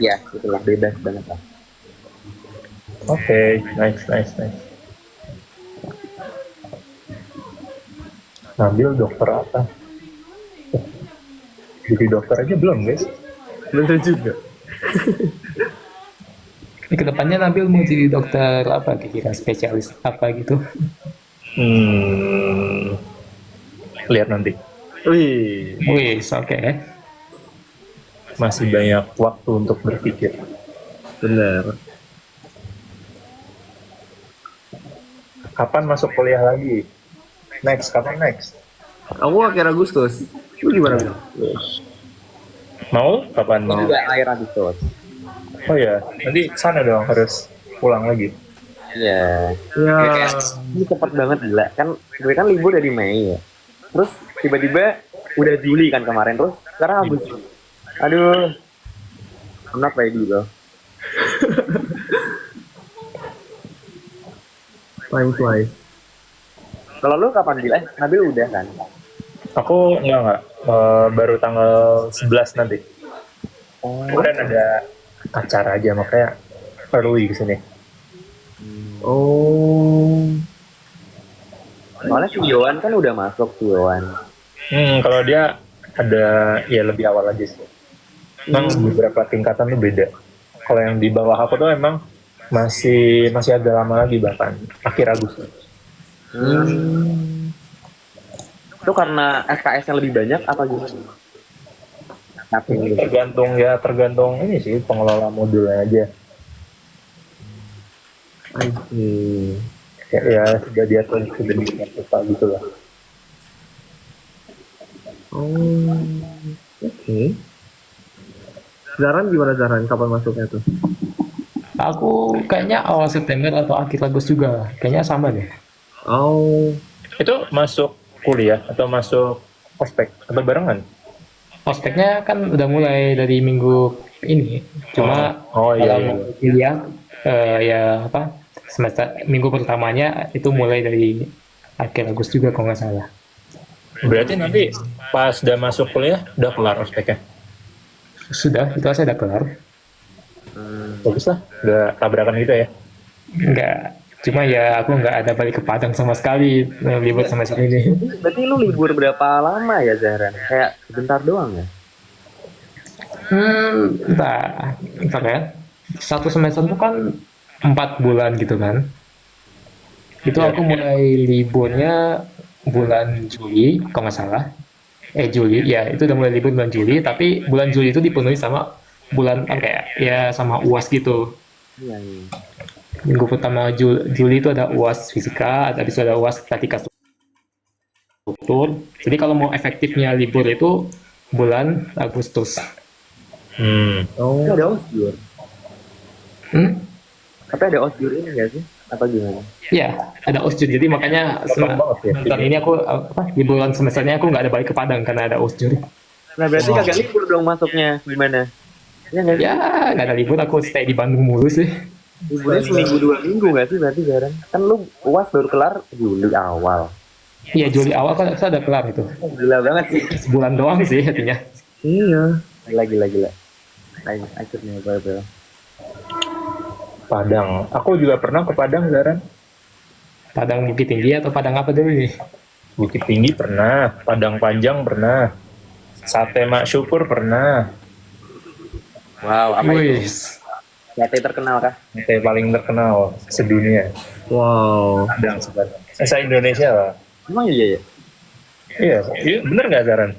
ya itulah bebas banget lah. Oke, nice. Ngambil dokter apa? Jadi dokter aja belum guys? Bener juga. Ini kedepannya Nabil mau jadi dokter apa kira-kira, spesialis apa gitu? Lihat nanti. Wih. Wih, oke. Masih banyak waktu untuk berpikir. Bener. Kapan masuk kuliah lagi? Kapan next? Aku akhir Agustus. Lu gimana? Bil? Mau? Kapan Ini mau? juga air Agustus. Oh ya, nanti sana dong harus pulang lagi. Iya. Ya. Kayak, ini cepet banget gila. Kan gue kan libur dari Mei ya. Terus tiba-tiba udah Juli kan kemarin, terus sekarang Agustus. Aduh. I'm not ready bro. Time flies. Kalau lu kapan Bil? Nabil udah kan? Aku enggak. Baru tanggal 11 nanti. Kemudian ada acara aja, makanya early kesini. Oh. Soalnya si Yohan kan udah masuk si Yohan. Kalau dia ada ya lebih awal aja sih. Emang beberapa tingkatan tuh beda. Kalau yang di bawah aku tuh emang masih agak lama lagi, bahkan akhir Agustus. Itu karena SKS-nya lebih banyak apa gimana? Tapi Tergantung ini sih, pengelola modulnya aja. I see. Ya sudah diatur sedemikian rupa gitu lah. Oh. Oke. Zaran gimana Zaran? Kapan masuknya tuh? Aku kayaknya awal September atau akhir Agustus juga. Kayaknya sama deh. Oh. Itu masuk kuliah atau masuk ospek atau barengan? Ospeknya kan udah mulai dari minggu ini. Cuma iya. kalau dilihat ya apa semester minggu pertamanya itu mulai dari akhir Agustus juga kalau nggak salah. Berarti nanti pas udah masuk kuliah udah kelar ospeknya? Sudah, itu saya udah kelar. Bagus lah, udah tabrakan gitu ya. Enggak, cuma ya aku nggak ada balik ke Padang sama sekali libur semester ini. Berarti lu libur berapa lama ya Zahran? Kayak bentar doang ya? Entah ya. Satu semester itu kan 4 bulan gitu kan. Itu aku mulai liburnya bulan Juli, kalau nggak salah. Juli, ya itu udah mulai libur bulan Juli, tapi bulan Juli itu dipenuhi sama bulan kayak ya sama UAS gitu. Iya, iya. Minggu pertama Juli itu ada UAS fisika, habis itu ada UAS statika struktur. Jadi kalau mau efektifnya libur itu bulan Agustus. Tapi ada osjur. Tapi ada osjur ini nggak sih? Apa gimana? Ya, ada OSJUR. Jadi makanya tahun ini aku di bulan semesternya aku nggak ada balik ke Padang karena ada OSJUR. Nah berarti kagak libur dong masuknya gimana? Ya nggak sih? Ya, nggak ada libur, aku stay di Bandung mulu sih. Liburnya seminggu 2 minggu nggak sih berarti Zahran? Kan lu UAS baru kelar Juli awal. Iya, Juli awal kan saya udah kelar itu. Gila banget sih. Sebulan doang sih artinya. Iya. Gila. Akhirnya bel. Padang, aku juga pernah ke Padang, Zaran. Padang Bukit Tinggi atau Padang apa dulu nih? Bukit Tinggi pernah, Padang Panjang pernah, Sate Mak Syukur pernah. Wow, apa itu? Wis. Sate terkenal kah? Sate paling terkenal sedunia. Wow. Padang sebenarnya. Se-Indonesia lah. Emang iya ya? Iya, bener nggak Zaran?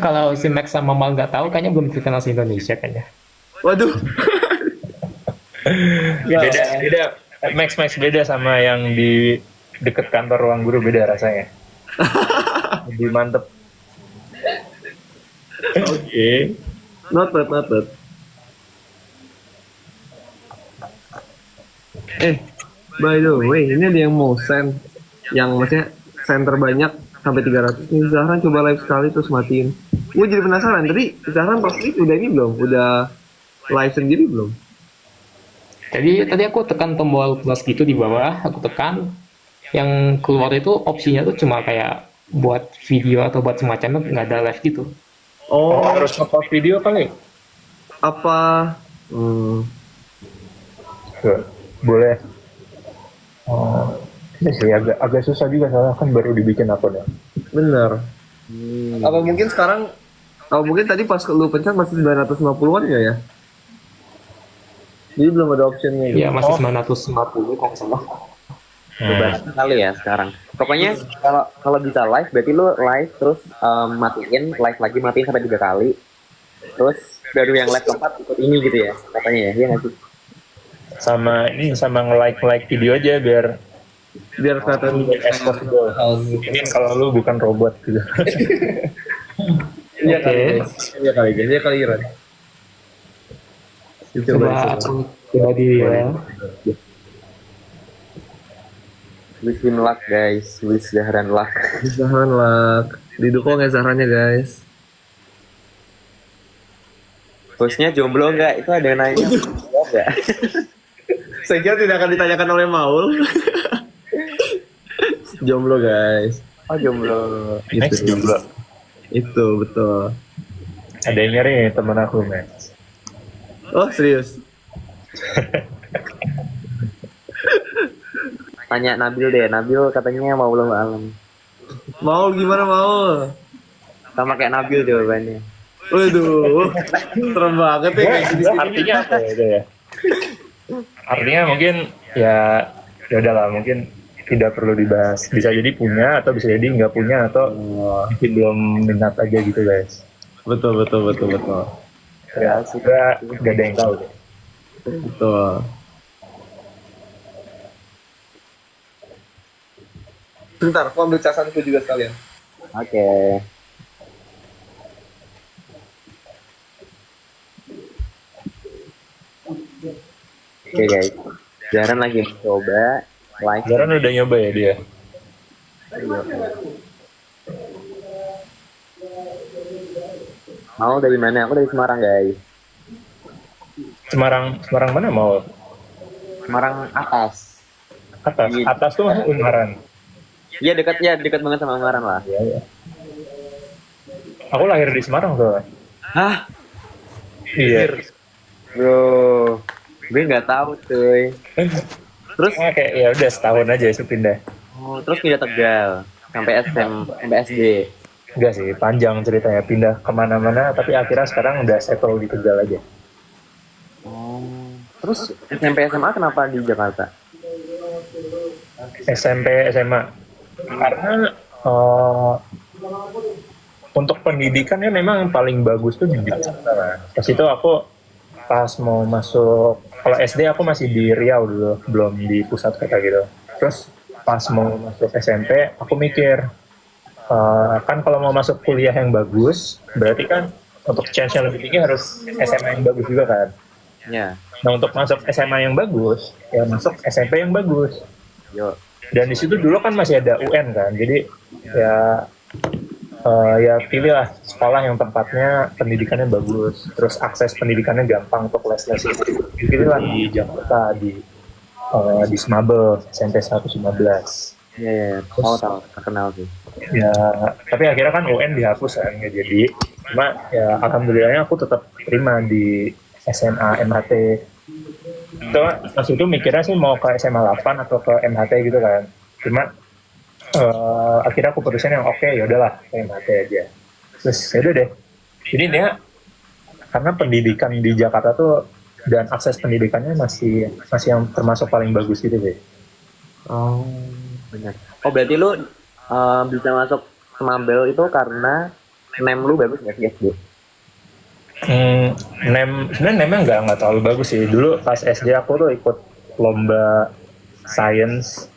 Kalau si Max sama Mal nggak tahu, kayaknya belum terkenal se Indonesia kayaknya. Waduh. Beda. Max beda sama yang di deket kantor ruang guru, beda rasanya. Lebih mantep. Oke. Noted. By the way, ini ada yang mau send, yang maksudnya send terbanyak sampai 300 nih. Zahran coba live sekali terus matiin. Gue jadi penasaran, tadi Zahran pas live udah ini belum? Udah live sendiri belum? Jadi tadi aku tekan tombol plus gitu di bawah, aku tekan. Yang keluar itu opsinya tuh cuma kayak buat video atau buat semacamnya, nggak ada live gitu. Oh, harus nge-pause video kali? Apa? Boleh. Ini sih agak susah juga, soalnya kan baru dibikin akunnya. Bener. Apa mungkin sekarang? Apa mungkin tadi pas lu pencet masih 950-an ya? Jadi belum ada optionnya. Iya, masih 950 kalau nggak salah. Coba kali ya sekarang. Pokoknya kalau bisa live, berarti lu live terus matiin, live lagi matiin sampai 3 kali. Terus baru yang live keempat ikut ini gitu ya, katanya ya, iya nggak sih? Sama nge-like video aja biar kelihatan accessible. Ini kalau lu bukan robot gitu. Iya kali Ran. Coba aku coba di ya. Wish him luck guys, wish Zahran luck. Zahran lah, didukung ya Zahrannya guys. Hostnya jomblo nggak? Itu ada yang nanya. Nggak? Saya kira tidak akan ditanyakan oleh Maul. Jomblo guys. Oh jomblo. Next juga. Itu betul. Ada yang nyari temen aku, Max. Oh serius? Tanya Nabil deh, Nabil katanya mau belum alam. Maul gimana Maul? Sama kayak Nabil jawabannya. Waduh, serem banget ya kayak gini. Artinya apa ya itu ya? Artinya mungkin ya udahlah, mungkin tidak perlu dibahas. Bisa jadi punya atau bisa jadi nggak punya atau mungkin belum minat aja gitu guys. Betul. Ya sudah nggak ada yang tahu deh. Betul. Bentar, aku ambil casanku juga sekalian. Oke. Oke guys, Zahran lagi mencoba live. Sekarang udah nyoba ya dia. Mau dari mana? Aku dari Semarang guys. Semarang mana mau? Semarang atas. Atas tuh Ungaran. Iya dekat banget sama Ungaran lah. Iya. Aku lahir di Semarang soalnya. Hah, Iya. bro, gue nggak tahu cuy. Terus, Kayak ya udah setahun aja sih pindah. terus pindah Tegal sampai sampai SD. Enggak sih, panjang ceritanya. Pindah kemana-mana, tapi akhirnya sekarang udah settle di Tegal aja. Oh, terus SMP SMA kenapa di Jakarta? SMP, SMA. Karena untuk pendidikannya memang paling bagus tuh di Jakarta. Pas itu aku pas mau masuk, kalau SD aku masih di Riau dulu, belum di pusat kota gitu. Terus pas mau masuk SMP, aku mikir, kan kalau mau masuk kuliah yang bagus, berarti kan untuk chance yang lebih tinggi harus SMA yang bagus juga kan. Ya, Nah untuk masuk SMA yang bagus, ya masuk SMP yang bagus. yuk. Dan di situ dulu kan masih ada UN kan, jadi ya ya pilihlah sekolah yang tempatnya pendidikannya bagus, terus akses pendidikannya gampang untuk les-les itu. Pilihlah di Jakarta di Smabel SMP 115. Ya, tahu terkenal sih. Ya, tapi akhirnya kan UN dihapus kan, nggak jadi. Cuma ya alhamdulillahnya aku tetap terima di SMA MHT. Itu waktu itu mikirnya sih mau ke SMA 8 atau ke MHT gitu kan. Cuma akhirnya aku putusin yang oke, ya udahlah ke MHT aja. Terus ya udah deh. Jadi dia karena pendidikan di Jakarta tuh dan akses pendidikannya masih yang termasuk paling bagus gitu deh. Oh, benar. Oh, berarti lu bisa masuk Semabel itu karena nem lu bagus nggak sih SD? Sebenarnya nemnya nggak terlalu bagus sih. Dulu pas SD aku tuh ikut lomba science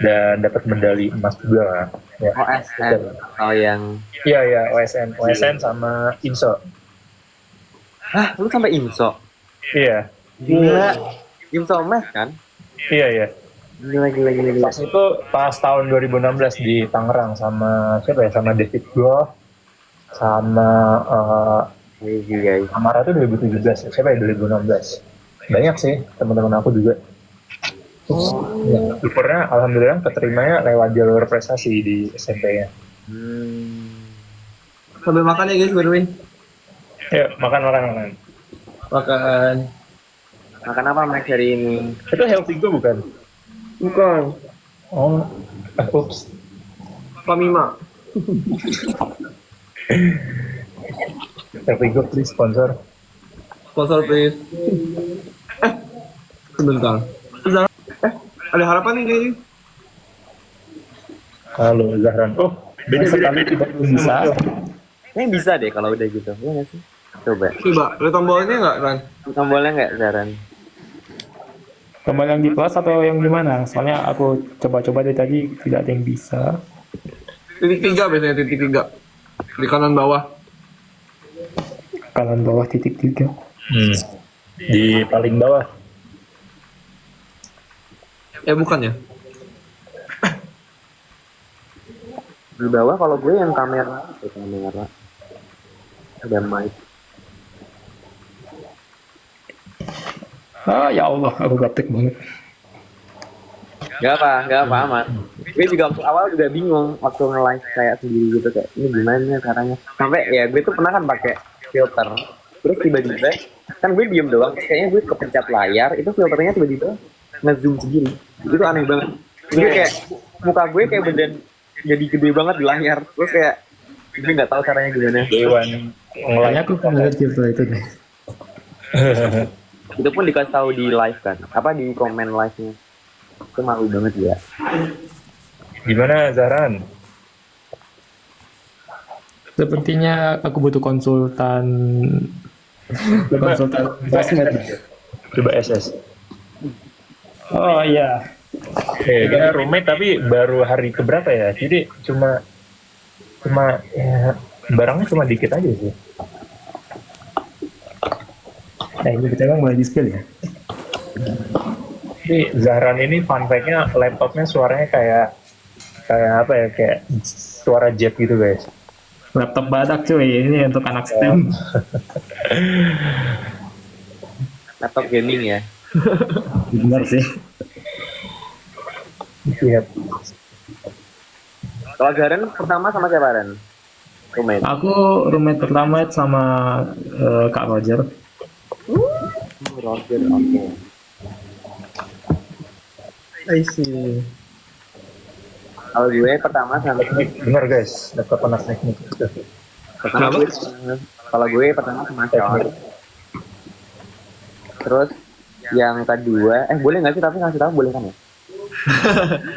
dan dapat medali emas juga lah. Ya. OSN. Oh, yang... Iya, OSN sama INSO. Hah, lu sampai IMSO? Iya, Gila. IMSO Math kan? iya. Gila. Pas itu pas tahun 2016 di Tangerang sama siapa ya? Sama David Goff, sama Guys. Amara tuh 2017 ya. Siapa ya 2016? Banyak sih teman-teman aku juga. Terus ya, syukurnya alhamdulillah keterimanya lewat jalur prestasi di SMP-nya. Sambil makan ya guys, by the way. Ya, makan. Makan. Makan apa Max hari ini? Itu healthy go bukan? Bukan. Oh, oops. Famima. Healthy go please sponsor. Sponsor please. Sebentar. Ada harapan nih kayaknya. Halo Zahran. Oh, beda. Tidak bisa. Kayaknya bisa deh kalau udah gitu. Iya nggak sih? Coba. Coba, ada tombolnya nggak, Ran? Tombolnya nggak, Zaran? Tombol yang di plus atau yang gimana? Soalnya aku coba-coba dari tadi tidak ada yang bisa. Titik 3 biasanya, titik 3. Di kanan bawah. Kanan bawah titik 3. Di paling bawah. Bukan ya? Di bawah kalau gue yang kamera. Ada mic. Ya Allah, aku gaptek banget. Gak apa amat. Gue juga waktu awal juga bingung waktu nge-live kayak sendiri gitu, kayak ini gimana caranya. Sampai ya gue tuh pernah kan pakai filter. Terus tiba-tiba kan gue diem doang, terus kayaknya gue kepencet layar, itu filternya tiba-tiba nge-zoom sendiri. Itu aneh banget. Gue kayak muka gue kayak beneran jadi gede banget di layar. Terus kayak gue nggak tahu caranya gimana. Dewan Kayaknya aku pernah lihat filter itu deh. Itu pun dikasih tahu di live kan, apa di komen live-nya. Itu malu banget ya. Gimana Zahran? Sepertinya aku butuh konsultan sosmed. Coba SS. Oh iya. Kita roommate tapi baru hari keberapa ya? Jadi cuma ya barangnya cuma dikit aja sih. Nah ini kita emang mulai di skill ya. Jadi Zahran ini fun fact-nya laptopnya suaranya kayak apa ya, kayak suara jet gitu guys. Laptop badak cuy, ini untuk anak STEM. Laptop gaming ya. Benar sih. Iya. Kalau Garen pertama sama siapa Ren? Roommate. Aku roommate pertama sama Kak Roger. Roger, oke. I see. Kalau gue pertama sama Bener guys, dapat panas teknik. pertama gue kalau gue pertama sama Sean. Terus yang kedua, boleh nggak sih tapi ngasih tahu boleh kan ya?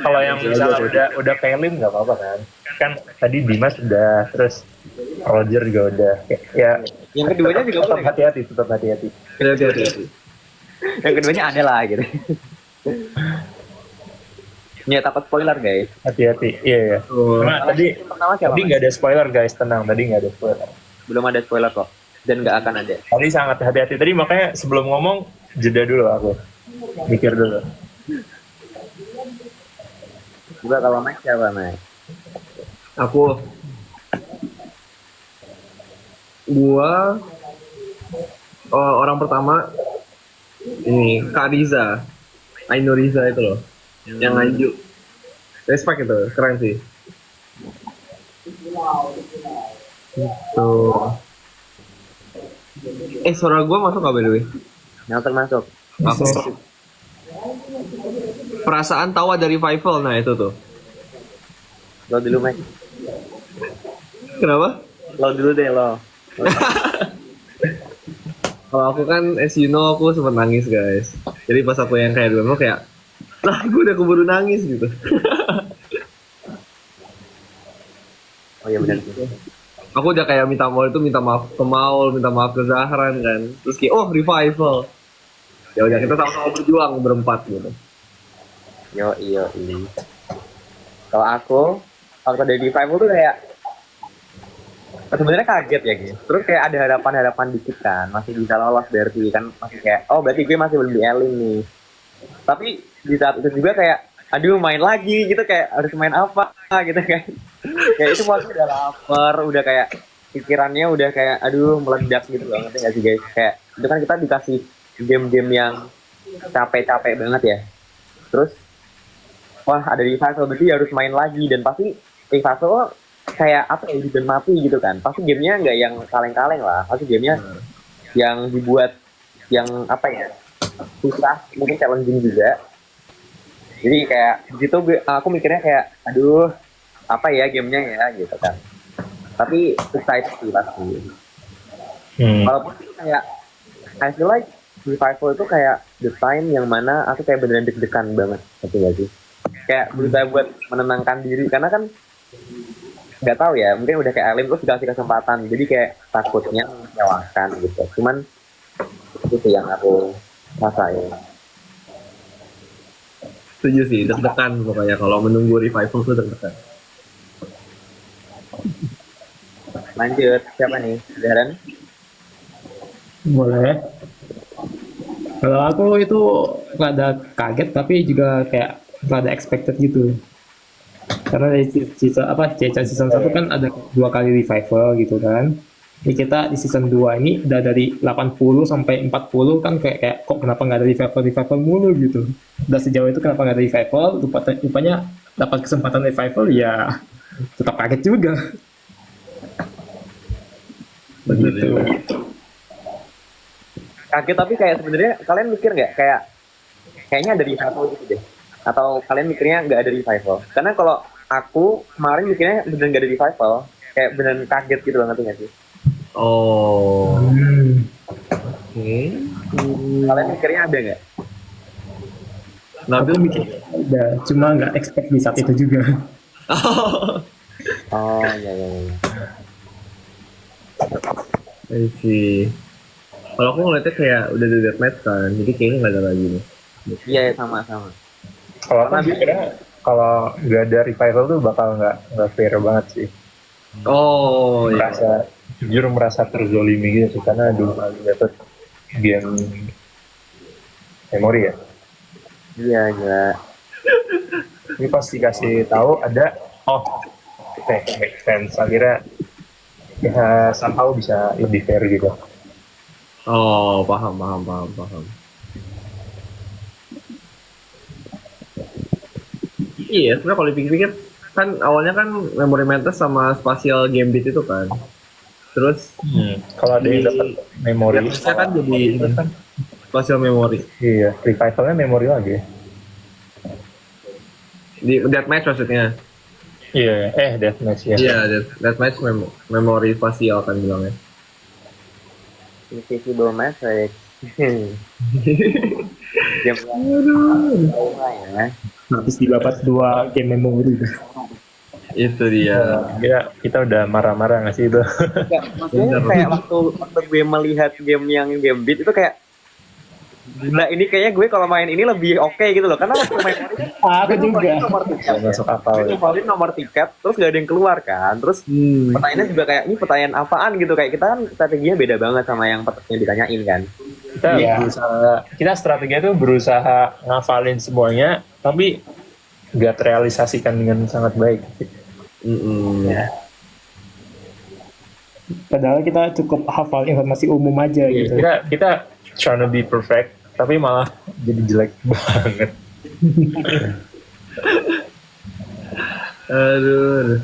Kalau yang misalnya udah pelim nggak apa-apa kan? Kan tadi Dimas udah, terus Roger juga udah. Ya, Yang keduanya juga tetap boleh. hati-hati, tetap hati-hati. Hati-hati. Yang keduanya ada lah gitu. Ya takut spoiler guys. Hati-hati, iya. Oh. Cuma tadi Pertama siapa? nggak ada spoiler guys, tenang. Tadi nggak ada spoiler. Belum ada spoiler kok. Dan nggak akan ada. Tadi sangat hati-hati. Tadi makanya sebelum ngomong jeda dulu aku, mikir dulu. Juga kalau Mike siapa Mike? Gua orang pertama ini Kak Riza, Aino Riza itu loh, yang Nganjuk. Respect itu, keren sih. Tuh. Suara gua masuk nggak by the way? Masuk. Masuk. Perasaan tahu ada revival, nah itu tuh. Lo dulu Mike. Kenapa? Lo dulu deh lo. Kalau aku kan, as you know, aku sempat nangis guys. Jadi pas aku yang kayak dulu, kayak, lah gue udah keburu nangis gitu. Oh iya benar. Aku udah kayak minta maaf ke Maul, minta maaf ke Zahran kan. Terus kayak, oh revival. Ya udah kita sama-sama berjuang berempat gitu. Yo. Kalau aku waktu dari revival tuh kayak sebenarnya kaget ya gitu. Terus kayak ada harapan dikit kan, masih bisa lolos dari kan, masih kayak berarti gue masih belum di Elin nih. Tapi di saat itu juga kayak aduh main lagi gitu, kayak harus main apa gitu kan. Kayak itu waktu udah lapar, udah kayak pikirannya udah kayak aduh meledak gitu loh, ngerti gak sih guys? Kayak itu kan kita dikasih game-game yang capek-capek banget ya. Terus wah ada revival berarti harus main lagi, dan pasti revival kayak apa ya, hidup dan mati gitu kan. Pasti gamenya nggak yang kaleng-kaleng lah, pasti gamenya yang dibuat yang apa ya, susah, mungkin challenging juga. Jadi kayak gitu aku mikirnya kayak aduh apa ya gamenya ya gitu kan. Tapi excited sih pasti. Walaupun kayak I feel like revival itu kayak the time yang mana aku kayak beneran deg-degan banget, ngerti gak sih? Kayak berusaha buat menenangkan diri, karena kan nggak tahu ya, mungkin udah kayak Alim terus dikasih kesempatan, jadi kayak takutnya mengecewakan gitu. Cuman itu sih yang aku rasain. Setuju sih, deg-degan pokoknya kalau menunggu revival tuh deg-degan. Lanjut, siapa nih? Darren? Boleh. Kalau aku itu rada kaget tapi juga kayak rada expected gitu. Karena dari season 1 kan ada 2 kali revival gitu kan. Jadi kita di season 2 ini udah dari 80 sampai 40 kan kayak kok kenapa nggak ada revival mulu gitu. Udah sejauh itu kenapa nggak ada revival, rupanya dapat kesempatan revival ya tetap kaget juga. Begitu. Kaget, tapi kayak sebenarnya kalian mikir nggak kayaknya ada revival gitu deh, atau kalian mikirnya nggak ada revival? Karena kalau aku kemarin mikirnya beneran nggak ada revival, kayak beneran kaget gitu loh, ngerti nggak sih? Oh. Oke. Kalian mikirnya ada nggak? Aku mikir udah, cuma nggak expect di saat itu juga. Oh iya. I see. Kalau aku ngeliatnya kayak udah ada deathmatch kan, jadi kayaknya nggak ada lagi nih. Iya sama. Kalau aku mikirnya kalau nggak ada revival tuh bakal nggak fair banget sih. Oh iya. Jujur merasa terzolimi gitu sih, karena dulu kali dapet game memori ya. Iya gila. Ini pas dikasih tahu ada make sense, akhirnya ya somehow bisa lebih fair gitu. Oh paham. Iya, sebenarnya kalau dipikir-pikir kan awalnya kan Memory Mantis sama Spatial Gambit itu kan. Terus Kalau ada yang dapat memori, Deathmatch-nya kan jadi Spatial Memory. iya, revivalnya memori lagi. Di Deathmatch maksudnya. Iya, deathmatch ya. Iya, Deathmatch Memory Spatial kan bilangnya. Invisible Matrix. Game ya. Habis dibabat 2 game memori. Itu dia. Kita udah marah-marah nggak sih itu? Maksudnya kayak waktu gue melihat game yang Gambit itu kayak gila, ini kayaknya gue kalau main ini lebih oke gitu loh, karena waktu main ini Aku juga. nomor tiket, Masuk akal. gue ngefollow nomor tiket, terus gak ada yang keluar kan, terus pertanyaannya juga kayak ini pertanyaan apaan gitu, kayak kita kan strateginya beda banget sama yang ditanyain kan. Kita kita strateginya tuh berusaha ngafalin semuanya, tapi nggak terrealisasikan dengan sangat baik. Padahal kita cukup hafal informasi umum aja gitu. Kita trying to be perfect, tapi malah jadi jelek banget. Aduh.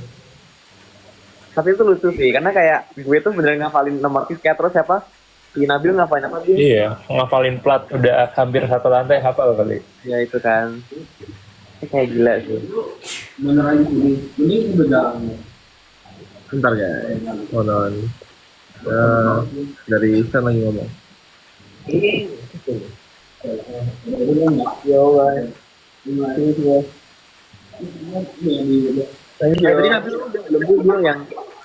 Tapi itu lucu sih, karena kayak gue tuh beneran ngafalin nomor tiket, terus siapa? Si Nabil ngafalin apa dia? Iya, ngafalin plat udah hampir satu lantai hafal kali. Ya itu kan. Ini kayak gila sih. Beneran ini beda. Bentar guys. Hold on. Dari Isan lagi ngomong. Tadi Nabil belum bilang yang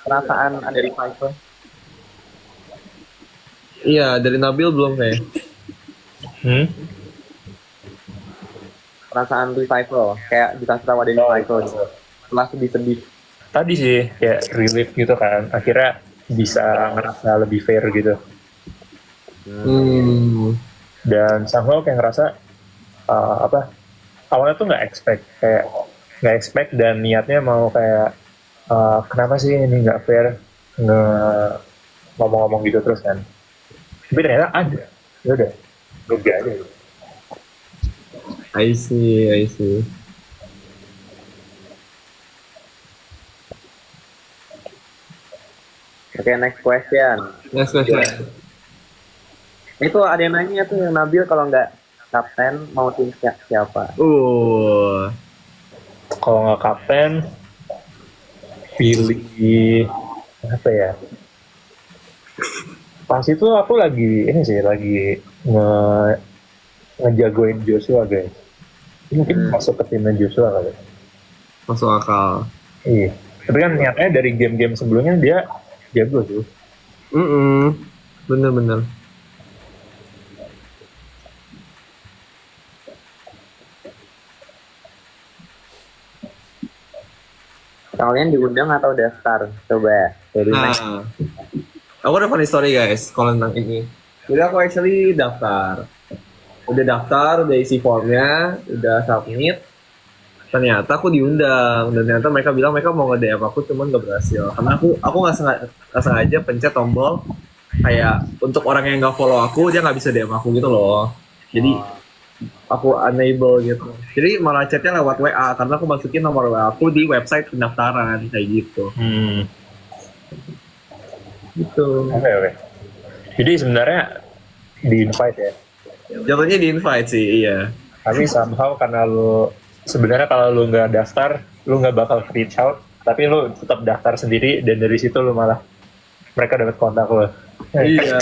perasaan ada revival. Iya, dari Nabil belum kayak. Perasaan revival, kayak dikasih tahu ada revival gitu. Setelah sedih-sedih. Tadi sih kayak relief gitu kan, akhirnya bisa ngerasa lebih fair gitu. Dan somehow kayak ngerasa awalnya tuh nggak expect dan niatnya mau kayak kenapa sih ini nggak fair, ngomong-ngomong gitu terus kan, tapi ternyata ada, ya udah lega aja gitu. I see. Oke, next question. Itu ada yang nanya tuh yang Nabil kalau nggak kapten mau tim siapa? Kalau nggak kapten, pilih apa ya? Pas itu aku lagi ngejagoin Joshua guys. Mungkin masuk ke timnya Joshua kali. Masuk akal. Iya. Tapi kan niatnya dari game-game sebelumnya dia jago tuh. Bener. Kalian diundang atau daftar? Coba. Aku ada funny story guys kalau tentang ini. Jadi aku actually daftar. Udah isi formnya, udah submit. Ternyata aku diundang dan ternyata mereka bilang mereka mau nge-DM aku cuman gak berhasil. Karena aku nggak sengaja pencet tombol kayak untuk orang yang nggak follow aku dia nggak bisa DM aku gitu loh. Jadi aku unable gitu. Jadi malah chatnya lewat WA karena aku masukin nomor WA aku di website pendaftaran kayak gitu. Gitu. Oke. Jadi sebenarnya di invite ya. Jatuhnya di invite sih, iya. Tapi somehow karena sebenarnya kalau lu nggak daftar, lu nggak bakal reach out. Tapi lu tetap daftar sendiri dan dari situ lu malah mereka dapat kontak lu. Iya.